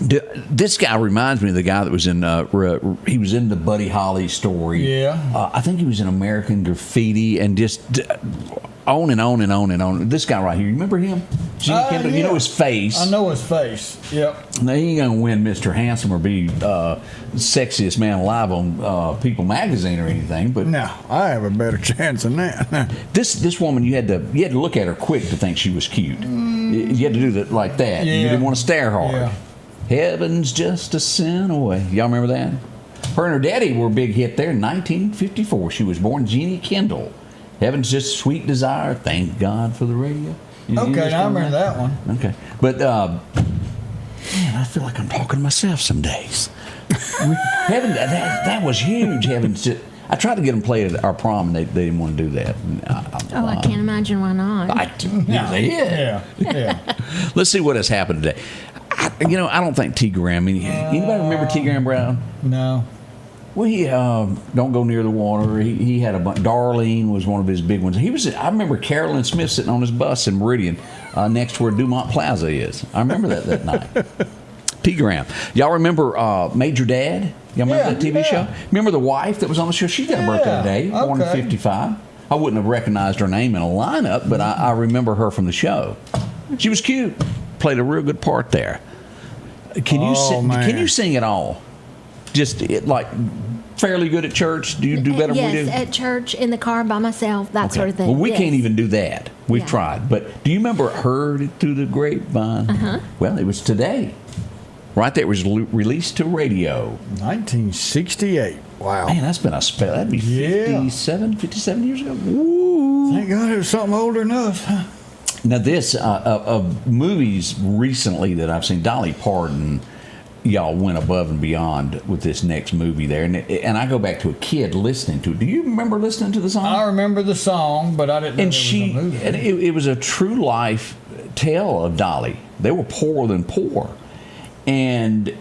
This guy reminds me of the guy that was in. He was in the Buddy Holly story. Yeah. I think he was in American Graffiti and just on and on and on and on. This guy right here, you remember him? Gene Kendall. Yeah. You know his face. I know his face. Yep. Now, he ain't gonna win Mr. Handsome or be sexiest man alive on People magazine or anything. But No, I have a better chance than that. this woman, you had to look at her quick to think she was cute. You had to do that like that. Yeah. You didn't want to stare hard. Yeah. Heaven's just a sin away. Y'all remember that? Her and her daddy were a big hit there in 1954. She was born Jeannie Kendall. Heaven's just a sweet desire. Thank God for the radio. You Okay, understand I remember that one. Okay. But, man, I feel like I'm talking to myself some days. Heaven, that was huge. Heaven's just, I tried to get them to play at our prom, and they didn't want to do that. I can't imagine why not. Yeah. Let's see what has happened today. I don't think T. Graham. Anybody remember T. Graham Brown? No. Well, he don't go near the water. He had a bunch. Darlene was one of his big ones. I remember Carolyn Smith sitting on his bus in Meridian, next to where Dumont Plaza is. I remember that night. T. Graham. Y'all remember Major Dad? Y'all remember that TV show? Remember the wife that was on the show? She got a birthday today, born in 55. I wouldn't have recognized her name in a lineup, but I remember her from the show. She was cute. Played a real good part there. Can you sing at all? Just like fairly good at church? Do you do better than we do? Yes, at church, in the car by myself, that sort of thing. Well, we Yes. can't even do that. We've tried. But do you remember Heard It Through the Grapevine? Uh-huh. Well, it was today. Right there. It was released to radio. 1968. Wow. Man, that's been a spell. That'd be 57 years ago. Ooh. Thank God it was something older than us. Huh? Now, this, of movies recently that I've seen, Dolly Parton, y'all went above and beyond with this next movie there. And I go back to a kid listening to it. Do you remember listening to the song? I remember the song, but I didn't know And there was a movie. and it was a true life tale of Dolly. They were poorer than poor. And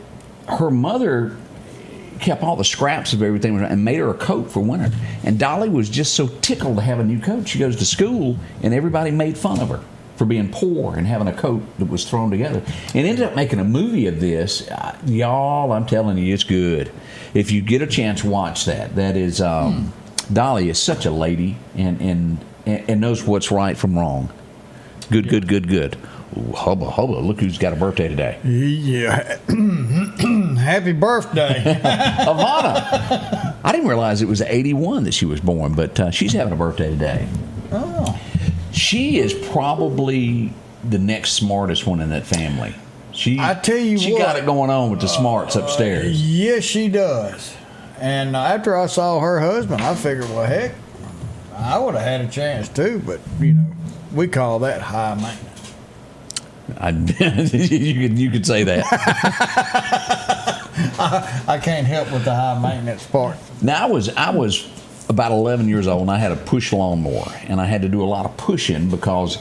her mother kept all the scraps of everything and made her a coat for winter. And Dolly was just so tickled to have a new coat. She goes to school, and everybody made fun of her for being poor and having a coat that was thrown together. And ended up making a movie of this. Y'all, I'm telling you, it's good. If you get a chance, watch that. That is, Dolly is such a lady and knows what's right from wrong. Good. Ooh, hubba, look who's got a birthday today. Yeah. Happy birthday. Ivana. I didn't realize it was 81 that she was born, but she's having a birthday today. Oh. She is probably the next smartest one in that family. I tell you she what, got it going on with the smarts upstairs. Yes, she does. And after I saw her husband, I figured, well, heck, I would have had a chance too, but, we call that high maintenance. You could say that. I can't help with the high maintenance part. Now, I was about 11 years old, and I had a push lawnmower, and I had to do a lot of pushing because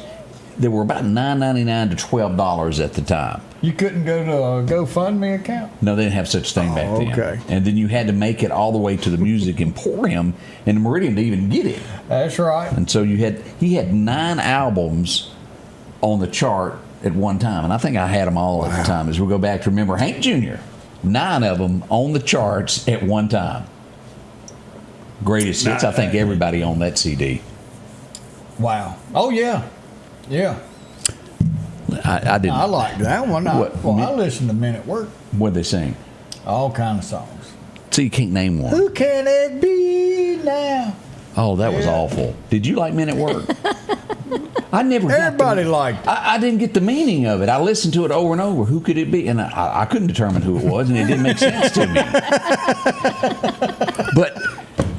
they were about $9.99 to $12 at the time. You couldn't go to a GoFundMe account? No, they didn't have such thing back then. Okay. And then you had to make it all the way to the Music Emporium in Meridian to even get it. That's right. And so he had 9 albums on the chart at one time, and I think I had them all at the time. As we go back to remember Hank Jr., 9 of them on the charts at one time. Greatest hits. I think everybody on that CD. Wow. Oh yeah. I didn't. I like that one. I listened to Men at Work. What'd they sing? All kind of songs. So you can't name one. Who can it be now? Oh, that was awful. Did you like Men at Work? I never. Everybody liked it. I didn't get the meaning of it. I listened to it over and over. Who could it be? And I couldn't determine who it was, and it didn't make sense to me. But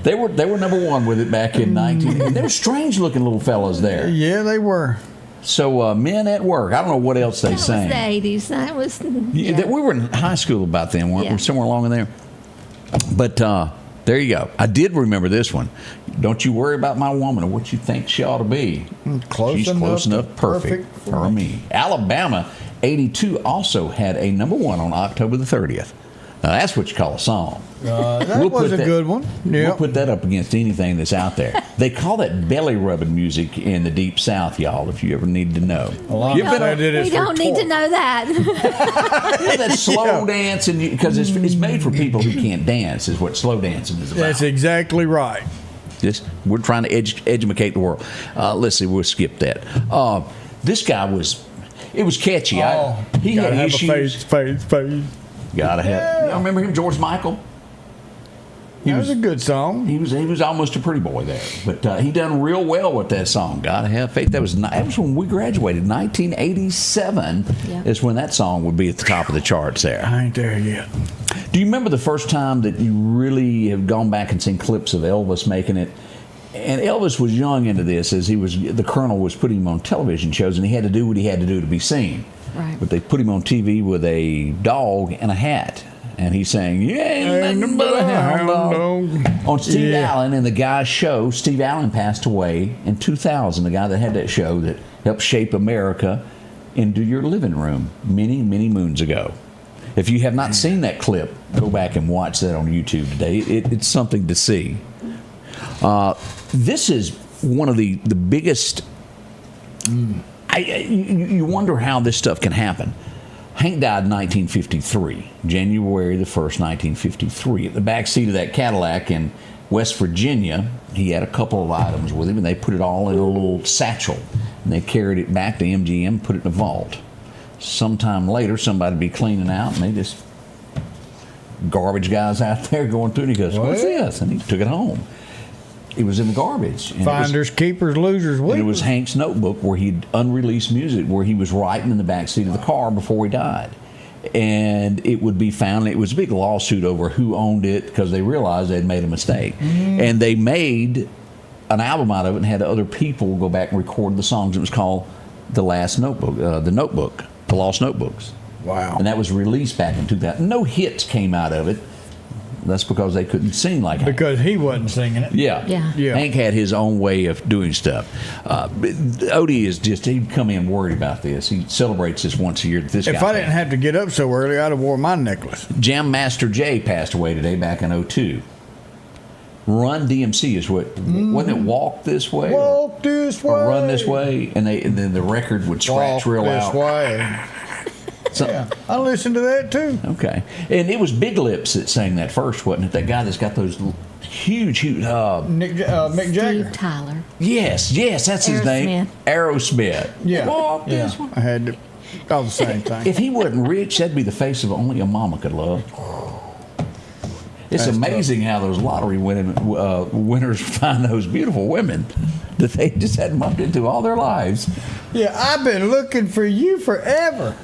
they were number one with it back in 19. And they were strange looking little fellas there. Yeah, they were. So Men at Work. I don't know what else they sang. That was the 80s. That was. Yeah. We were in high school about then, weren't we? Somewhere along in there. But there you go. I did remember this one. Don't you worry about my woman or what you think she ought to be. She's close enough perfect for me. Alabama 82 also had a number one on October the 30th. Now that's what you call a song. That was a good one. Yeah. We'll put that up against anything that's out there. They call that belly rubbing music in the Deep South, y'all, if you ever need to know. We don't need to know that. That slow dance, because it's made for people who can't dance, is what slow dancing is about. That's exactly right. We're trying to educate the world. Let's see, we'll skip that. This guy it was catchy. He had issues. Face. Gotta have. Y'all remember him, George Michael? That was a good song. He was almost a pretty boy there, but he done real well with that song. Gotta have faith. That was when we graduated. 1987 is when that song would be at the top of the charts there. I ain't there yet. Do you remember the first time that you really have gone back and seen clips of Elvis making it? And Elvis was young into this, as the Colonel was putting him on television shows, and he had to do what he had to do to be seen. Right. But they put him on TV with a dog and a hat. And he sang, ain't nothing but a hound dog. On Steve Allen and the guy's show. Steve Allen passed away in 2000, the guy that had that show that helped shape America into your living room many, many moons ago. If you have not seen that clip, go back and watch that on YouTube today. It's something to see. This is one of the biggest... You wonder how this stuff can happen. Hank died in 1953, January the 1st, 1953. At the back seat of that Cadillac in West Virginia, he had a couple of items with him, and they put it all in a little satchel. And they carried it back to MGM, put it in a vault. Sometime later, somebody would be cleaning out, and they just... Garbage guys out there going through, and he goes, what's this? And he took it home. It was in the garbage. And Finders, keepers, losers, weepers. And it was Hank's notebook where he'd unreleased music, where he was writing in the back seat of the car before he died. And it would be found. It was a big lawsuit over who owned it because they realized they'd made a mistake. Mm-hmm. And they made an album out of it and had other people go back and record the songs. It was called The Lost Notebooks. Wow. And that was released back in 2000. No hits came out of it. That's because they couldn't sing like Hank. Because he wasn't singing it. Yeah. Hank had his own way of doing stuff. Odie is just, he'd come in worried about this. He celebrates this once a year. If I didn't have to get up so early, I'd have wore my necklace. Jam Master Jay passed away today back in 2002. Run DMC is what, wasn't it Walk This Way? Walk this way. Or Run This Way? And then the record would scratch real this out. Way. So, Yeah, I listened to that too. Okay. And it was Big Lips that sang that first, wasn't it? That guy that's got those huge Mick Jagger. Steve Tyler. Yes, that's his name. Aerosmith. Yeah. Walk this way. I had to. All the same thing. If he wasn't rich, that'd be the face of only a mama could love. It's amazing how those lottery winners find those beautiful women that they just hadn't bumped into all their lives. Yeah, I've been looking for you forever.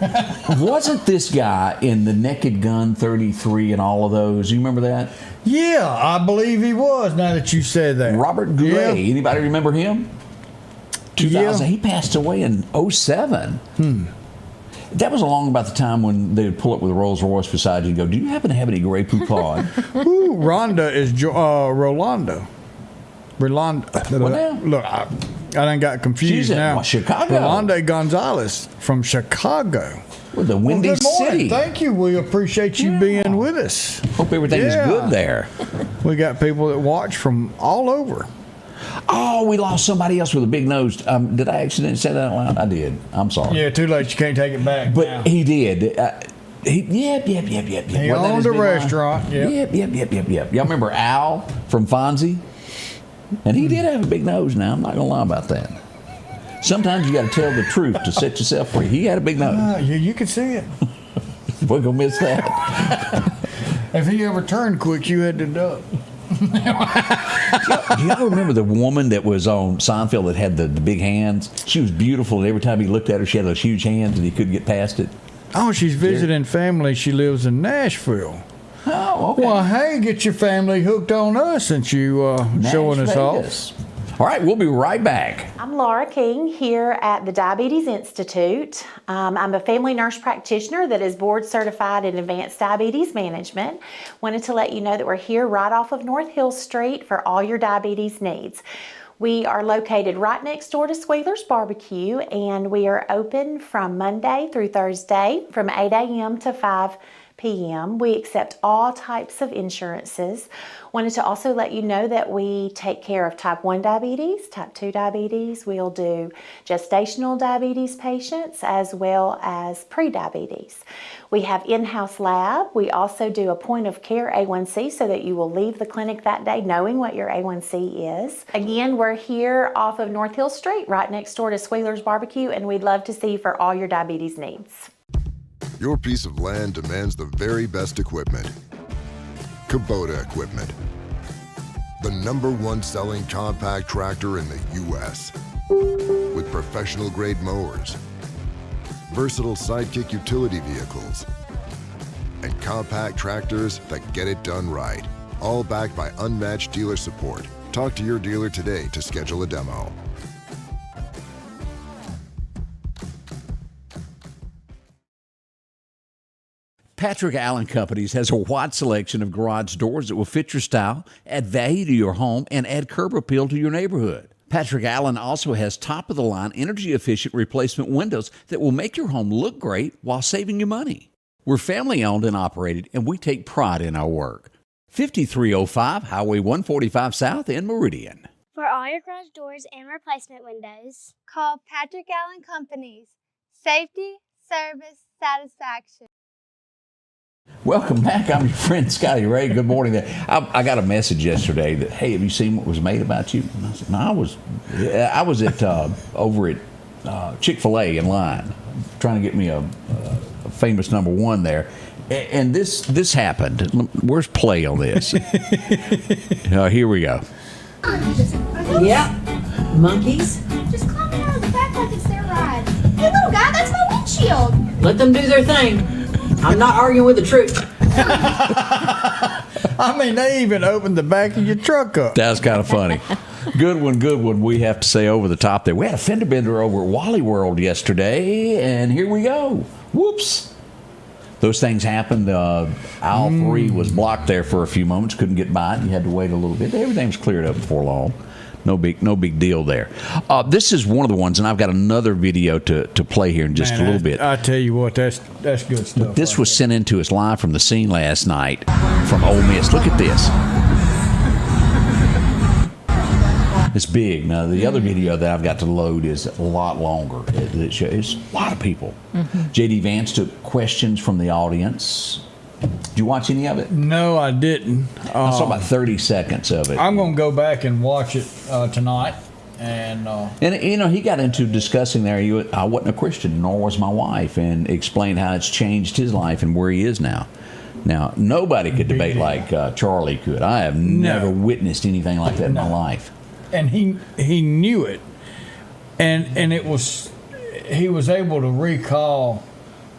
Wasn't this guy in the Naked Gun 33 and all of those? You remember that? Yeah, I believe he was, now that you said that. Robert Goulet. Yeah. Anybody remember him? 2000. Yeah. He passed away in 2007. That was along about the time when they would pull up with a Rolls Royce beside you and go, do you happen to have any Grey Poupon? Ooh, Rhonda is Rolando. Rolando. What now? Look, I done got confused She's in now. Chicago. Rolando Gonzalez from Chicago. Well, the Windy Good morning. City. Thank you. We appreciate you being with us. Hope everything is good there. We got people that watch from all over. Oh, we lost somebody else with a big nose. Did I accidentally say that out loud? I did. I'm sorry. Yeah, too late. You can't take it back. But now. he did. Yep. He Wasn't that owned his a big restaurant. line? Yep. Y'all remember Al from Fonzie? And he did have a big nose now. I'm not going to lie about that. Sometimes you got to tell the truth to set yourself free. He had a big nose. Yeah, you can see it. We're going to miss that. If he ever turned quick, you had to duck. Do y'all remember the woman that was on Seinfeld that had the big hands? She was beautiful, and every time he looked at her, she had those huge hands, and he couldn't get past it. Oh, she's visiting family. She lives in Nashville. Oh, okay. Well, hey, get your family hooked on us since you showing us Vegas. off. All right, we'll be right back. I'm Laura King here at the Diabetes Institute. I'm a family nurse practitioner that is board certified in advanced diabetes management. Wanted to let you know that we're here right off of North Hill Street for all your diabetes needs. We are located right next door to Squealer's Barbecue, and we are open from Monday through Thursday from 8 a.m. to 5 p.m. We accept all types of insurances. Wanted to also let you know that we take care of type 1 diabetes, type 2 diabetes. We'll do gestational diabetes patients as well as pre-diabetes. We have in-house lab. We also do a point of care A1C so that you will leave the clinic that day knowing what your A1C is. Again, we're here off of North Hill Street, right next door to Squealer's Barbecue, and we'd love to see you for all your diabetes needs. Your piece of land demands the very best equipment. Kubota equipment. The #1 selling compact tractor in the U.S. with professional grade mowers, versatile sidekick utility vehicles, and compact tractors that get it done right. All backed by unmatched dealer support. Talk to your dealer today to schedule a demo. Patrick Allen Companies has a wide selection of garage doors that will fit your style, add value to your home, and add curb appeal to your neighborhood. Patrick Allen also has top-of-the-line, energy-efficient replacement windows that will make your home look great while saving you money. We're family-owned and operated, and we take pride in our work. 5305 Highway 145 South in Meridian. For all your garage doors and replacement windows, Call Patrick Allen Companies. Safety, service, satisfaction. Welcome back. I'm your friend Scotty Ray. Good morning. I got a message yesterday that, hey, have you seen what was made about you? And I said, no, I was at over at Chick-fil-A in line trying to get me a famous #1 there. And this happened. Where's play on this? Here we go. Yeah, monkeys. just climb out of the back like it's their ride. Hey, little guy, that's my windshield. Let them do their thing. I'm not arguing with the truth. I mean, they even opened the back of your truck up. That's kind of funny. Good one. We have to say over the top there. We had a fender bender over at Wally World yesterday, and here we go. Whoops. those things happened. Aisle 3 was blocked there for a few moments. Couldn't get by it. You had to wait a little bit. Everything was cleared up before long. No big deal there. This is one of the ones, and I've got another video to play here in just a little bit. I tell you what, that's good stuff. This was sent in to us live from the scene last night from Ole Miss. Look at this. It's big. Now, the other video that I've got to load is a lot longer. It shows a lot of people. J.D. Vance took questions from the audience. Did you watch any of it? No, I didn't. I saw about 30 seconds of it. I'm going to go back and watch it tonight. And you know, he got into discussing there, I wasn't a Christian, nor was my wife, and explained how it's changed his life and where he is now. Now, nobody could debate like Charlie could. I have never witnessed anything like that in my life. And he knew it, and it was, he was able to recall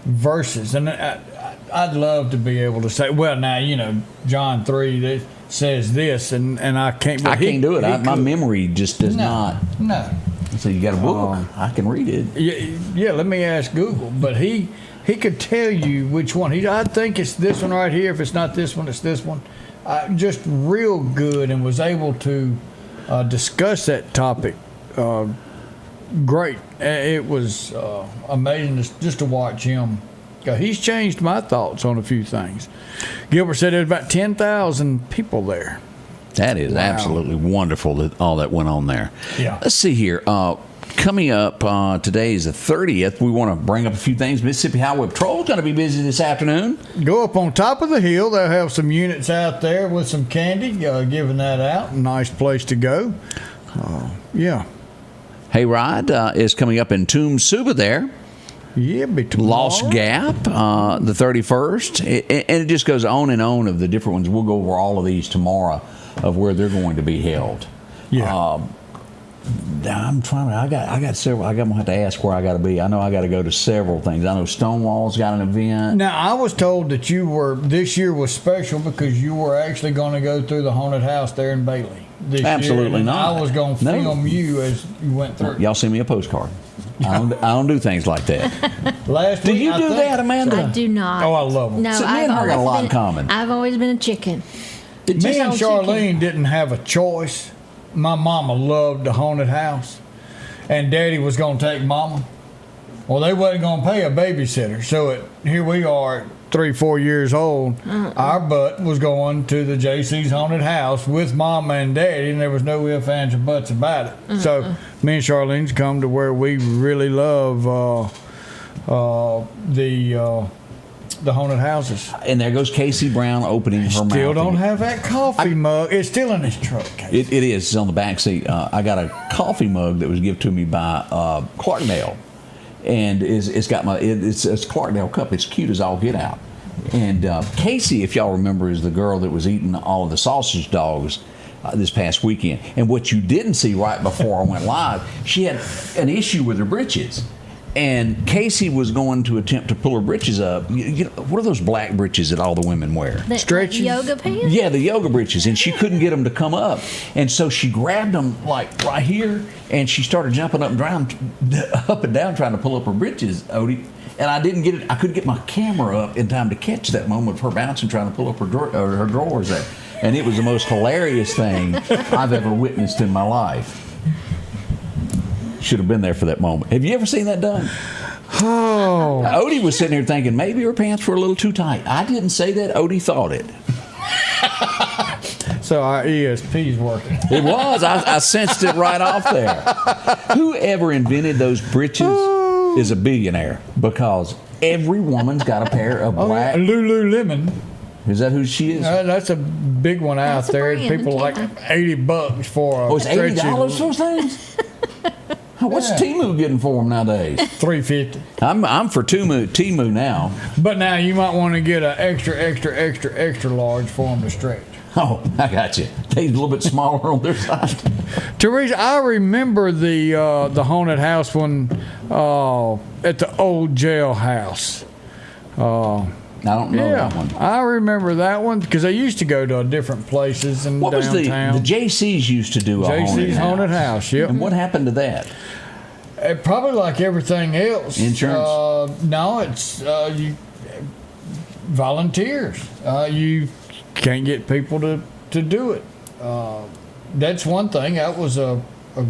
verses, and I'd love to be able to say, well, now, you know, John 3 that says this, and I can't. I can't do it. My memory just does not. No. So you got a book? I can read it. Yeah. Let me ask Google, but he could tell you which one. I think it's this one right here. If it's not this one, it's this one. Just real good, and was able to discuss that topic. Great. It was amazing just to watch him. He's changed my thoughts on a few things. Gilbert said there's about 10,000 people there. That is absolutely wonderful that all that went on there. Yeah. Let's see here. Coming up, today is the 30th. We want to bring up a few things. Mississippi Highway Patrol is going to be busy this afternoon. Go up on top of the hill. They'll have some units out there with some candy, giving that out. Nice place to go. Yeah. Hayride is coming up in Tomb Suba there. Yeah, be tomorrow. Lost Gap, the 31st. And it just goes on and on of the different ones. We'll go over all of these tomorrow of where they're going to be held. Yeah. I'm trying to. I got several. I'm gonna have to ask where I got to be. I know I got to go to several things. I know Stonewall's got an event. Now I was told that this year was special because you were actually going to go through the haunted house there in Bailey. Absolutely year, not. I was going to film you as you went through. Y'all send me a postcard. I don't do things like that. Last do week, you do that, Amanda? I do not. Oh, I love them. No, so me and her got a lot in common. I've always been a chicken. Me and Charlene didn't have a choice. My mama loved the haunted house, and Daddy was going to take Mama. Well, they wasn't going to pay a babysitter, so here we are at 3-4 years old. Our butt was going to the JC's haunted house with Mama and Daddy, and there was no ifs, ands, or buts about it. So me and Charlene's come to where we really love the haunted houses. And there goes Casey Brown opening her mouth. Still don't have that coffee mug. It's still in his truck. It is. It's on the back seat. I got a coffee mug that was given to me by Clarkdale, and it's got it's a Clarkdale cup. It's cute as all get out. And Casey, if y'all remember, is the girl that was eating all of the sausage dogs this past weekend. And what you didn't see right before I went live, she had an issue with her britches. And Casey was going to attempt to pull her britches up. You know, what are those black britches that all the women wear? Stretches? Yoga pants? Yeah, the yoga britches. And she couldn't get them to come up. And so she grabbed them like right here, and she started jumping up and down trying to pull up her britches, Odie. And I didn't get it. I couldn't get my camera up in time to catch that moment of her bouncing, trying to pull up her drawers there. And it was the most hilarious thing I've ever witnessed in my life. Should have been there for that moment. Have you ever seen that done? Oh. Odie was sitting here thinking maybe her pants were a little too tight. I didn't say that. Odie thought it. So our ESP's working. It was. I sensed it right off there. Whoever invented those britches is a billionaire, because every woman's got a pair of black. Lululemon. Is that who she is? That's a big one out there. People like $80 for a it's $80 for those things? What's Temu getting for them nowadays? $350. I'm for Temu now. But now you might want to get an extra large for them to stretch. Oh, I got you. They're a little bit smaller on their side. Teresa, I remember the haunted house one at the old jailhouse. I don't know that one. I remember that one because they used to go to different places in what downtown. Was the JC's used to do a JC's haunted house, yep. And what happened to that? Probably like everything else. Insurance? No, it's volunteers. You can't get people to do it. That's one thing. That was a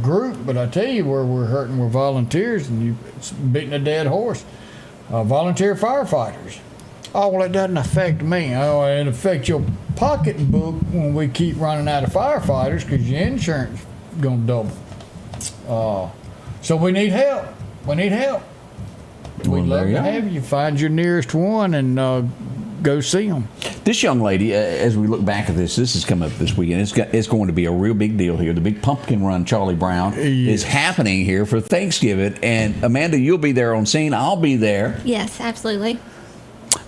group, but I tell you where we're hurting, we're volunteers, and it's beating a dead horse. Volunteer firefighters. Oh, well, it doesn't affect me. Oh, it affects your pocketbook when we keep running out of firefighters because your insurance is going to double. So we need help. We need help. We'd love to have you. Find your nearest one and go see them. This young lady, as we look back at this is coming up this weekend. It's going to be a real big deal here. The big pumpkin run, Charlie Brown, is happening here for Thanksgiving. And Amanda, you'll be there on scene. I'll be there. Yes, absolutely.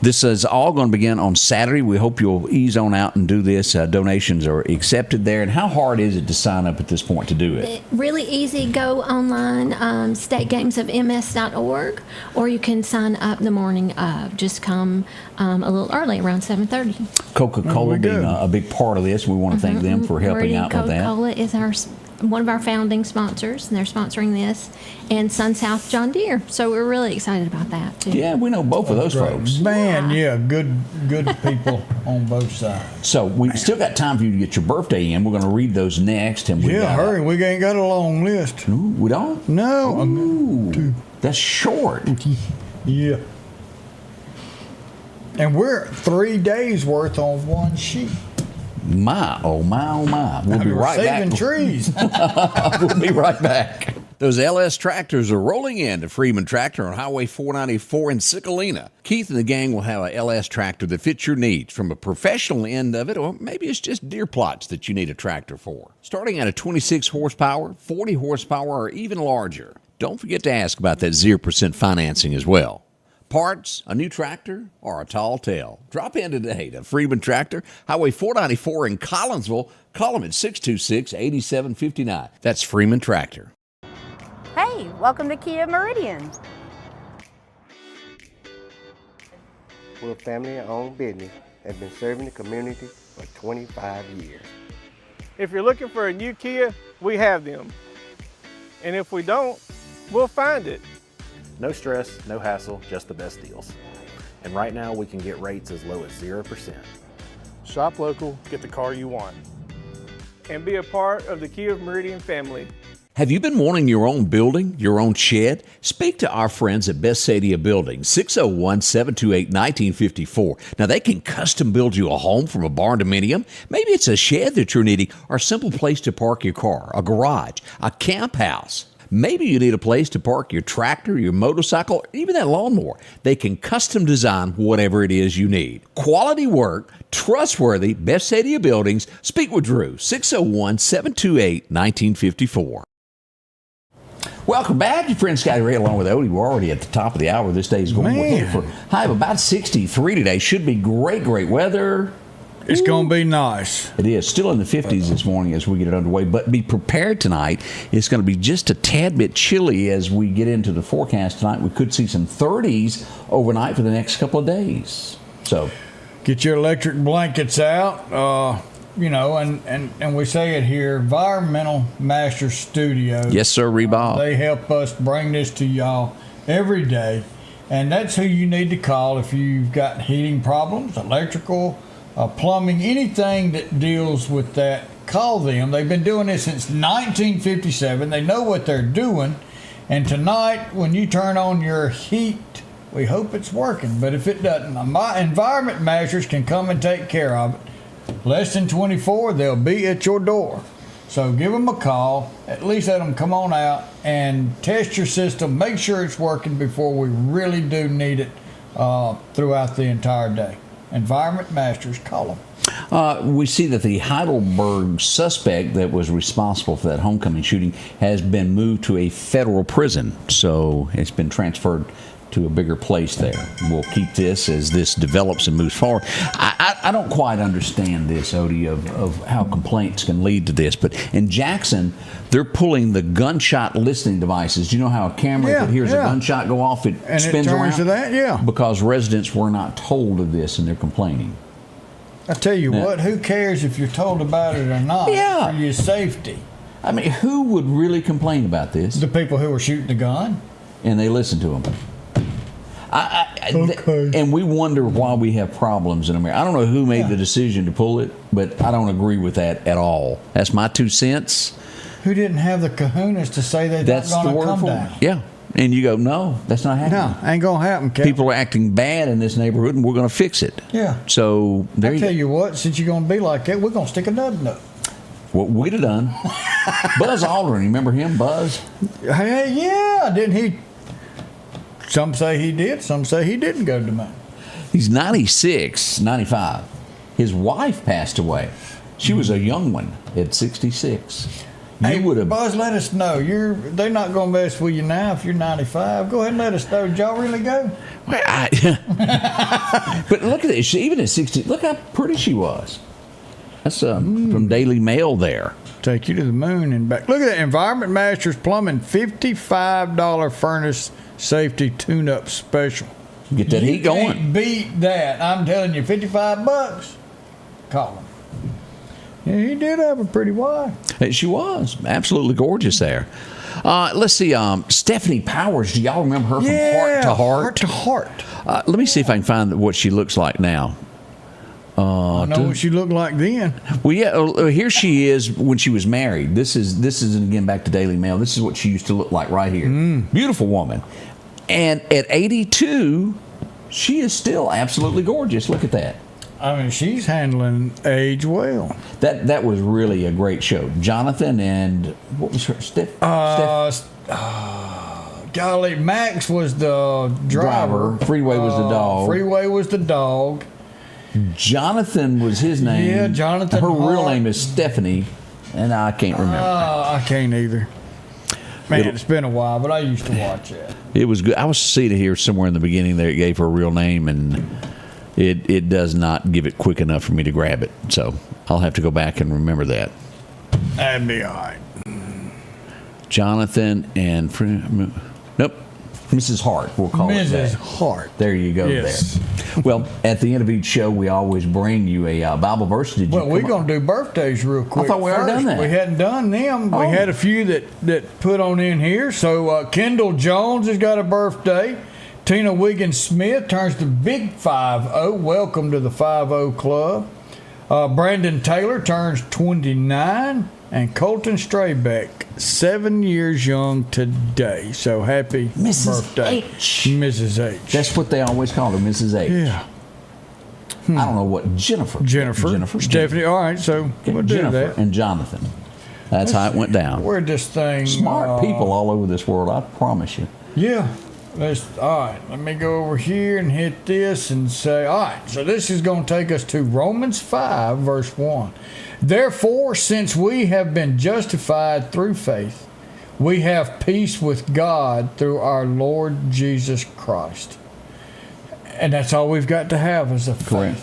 This is all going to begin on Saturday. We hope you'll ease on out and do this. Donations are accepted there. And how hard is it to sign up at this point to do it? Really easy. Go online, stategamesofms.org, or you can sign up the morning of. Just come a little early, around 7:30. Coca-Cola being a big part of this. We want to thank them for helping out with that. Coca-Cola is one of our founding sponsors, and they're sponsoring this, and Sun South John Deere. So we're really excited about that too. Yeah, we know both of those folks. Man, good people on both sides. So we still got time for you to get your birthday in. We're going to read those next. And hurry. We ain't got a long list. Ooh, we don't? No. Ooh, that's short. Yeah. And we're 3 days worth on one sheet. My, oh my, oh my. We'll be right back. Saving trees. We'll be right back. Those LS tractors are rolling in to Freeman Tractor on Highway 494 in Sicalina. Keith and the gang will have a LS tractor that fits your needs, from a professional end of it, or maybe it's just deer plots that you need a tractor for. Starting at a 26 horsepower, 40 horsepower, or even larger. Don't forget to ask about that 0% financing as well. Parts, a new tractor, or a tall tale. Drop in today to Freeman Tractor, Highway 494 in Collinsville. Call them at 626-8759. That's Freeman Tractor. Hey, welcome to Kia Meridian. We're a family-owned business and have been serving the community for 25 years. If you're looking for a new Kia, we have them. And if we don't, we'll find it. No stress, no hassle, just the best deals. And right now we can get rates as low as 0%. Shop local, get the car you want. And be a part of the Kia Meridian family. Have you been wanting your own building, your own shed? Speak to our friends at Best Sadia Building, 601-728-1954. Now, they can custom build you a home from a barn dominium. Maybe it's a shed that you're needing, or a simple place to park your car, a garage, a camp house. Maybe you need a place to park your tractor, your motorcycle, or even that lawnmower. They can custom design whatever it is you need. Quality work, trustworthy, Best Sadia Buildings. Speak with Drew, 601-728-1954. Welcome back. Your friend Scotty Ray along with Odie. We're already at the top of the hour. This day is going to for high of about 63 today. Should be great weather. It's going to be nice. It is. Still in the 50s this morning as we get it underway. But be prepared tonight. It's going to be just a tad bit chilly as we get into the forecast tonight. We could see some 30s overnight for the next couple of days. So get your electric blankets out. And we say it here, Environmental Master Studios. Yes, sir, Rebob. They help us bring this to y'all every day. And that's who you need to call if you've got heating problems, electrical, plumbing, anything that deals with that. Call them. They've been doing this since 1957. They know what they're doing. And tonight, when you turn on your heat, we hope it's working. But if it doesn't, my Environment Masters can come and take care of it. Less than 24, they'll be at your door. So give them a call. At least let them come on out and test your system. Make sure it's working before we really do need it throughout the entire day. Environment Masters, call them. We see that the Heidelberg suspect that was responsible for that homecoming shooting has been moved to a federal prison. So it's been transferred to a bigger place there. We'll keep this as this develops and moves forward. I don't quite understand this, Odie, of how complaints can lead to this, but in Jackson, they're pulling the gunshot listening devices. Do you know how a camera that hears a gunshot go off, it spins around? To that, Because residents were not told of this and they're complaining. I tell you what, who cares if you're told about it or not? Yeah. For your safety. I mean, who would really complain about this? The people who were shooting the gun. And they listen to them. And we wonder why we have problems in America. I don't know who made the decision to pull it, but I don't agree with that at all. That's my 2 cents. Who didn't have the kahunas to say they're not going to come down? Yeah. And you go, no, that's not happening. No, ain't going to happen, Captain. People are acting bad in this neighborhood, and we're going to fix it. Yeah. So there I tell you what, since you're going to be like that, we're going to stick another note. What we'd have done. Buzz Aldrin, you remember him, Buzz? Hey, yeah, didn't he? Some say he did, some say he didn't go to the moon. He's 96, 95. His wife passed away. She was a young one at 66. Hey, Buzz, let us know. They're not going to mess with you now if you're 95. Go ahead and let us know. Did y'all really go? Well, but look at this. Even at 60, look how pretty she was. That's from Daily Mail there. Take you to the moon and back. Look at that. Environment Masters Plumbing $55 furnace safety tune-up special. Get that heat going. You can't beat that. I'm telling you, $55. Call him. Yeah, he did have a pretty wife. She was absolutely gorgeous there. Let's see. Stephanie Powers. Do y'all remember her from Heart to Heart? Heart to Heart. Let me see if I can find what she looks like now. I know what she looked like then. Well, yeah. Here she is when she was married. This is again back to Daily Mail. This is what she used to look like right here. Beautiful woman. And at 82, she is still absolutely gorgeous. Look at that. I mean, she's handling age well. That was really a great show. Jonathan and what was her? Golly, Max was the driver. Freeway was the dog. Freeway was the dog. Jonathan was his name. Yeah, Jonathan. Her real name is Stephanie, and I can't remember. I can't either. Man, it's been a while, but I used to watch it. It was good. I was seeing it here somewhere in the beginning there. It gave her a real name, and it does not give it quick enough for me to grab it. So I'll have to go back and remember that. That'd be all right. Jonathan and nope, Mrs. Hart. We'll call it that. Mrs. Hart. There you go. Yes. There. Well, at the end of each show, we always bring you a Bible verse. Well, we're going to do birthdays real quick. I thought we already done that. We hadn't done them. We had a few that put on in here. So Kendall Jones has got a birthday. Tina Wiggins Smith turns the big 50. Welcome to the 50 Club. Brandon Taylor turns 29. And Colton Straybeck, 7 years young today. So happy birthday, Mrs. H. That's what they always call her, Mrs. H. Yeah. I don't know what Jennifer. Stephanie. All right, so we'll do Jennifer that. and Jonathan. That's how it went down. Where'd this thing? Smart people all over this world, I promise you. Yeah. All right, let me go over here and hit this and say, all right, so this is going to take us to Romans 5, verse 1. Therefore, since we have been justified through faith, we have peace with God through our Lord Jesus Christ. And that's all we've got to have is a faith. Correct.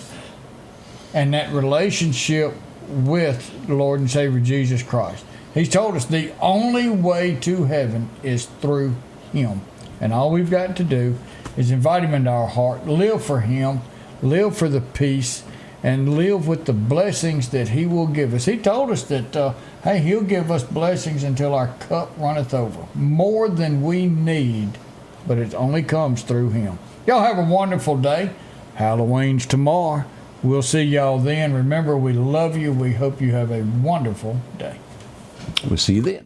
And that relationship with the Lord and Savior Jesus Christ. He's told us the only way to heaven is through Him. And all we've got to do is invite Him into our heart, live for Him, live for the peace, and live with the blessings that He will give us. He told us that, hey, He'll give us blessings until our cup runneth over. More than we need, but it only comes through Him. Y'all have a wonderful day. Halloween's tomorrow. We'll see y'all then. Remember, we love you. We hope you have a wonderful day. We'll see you then.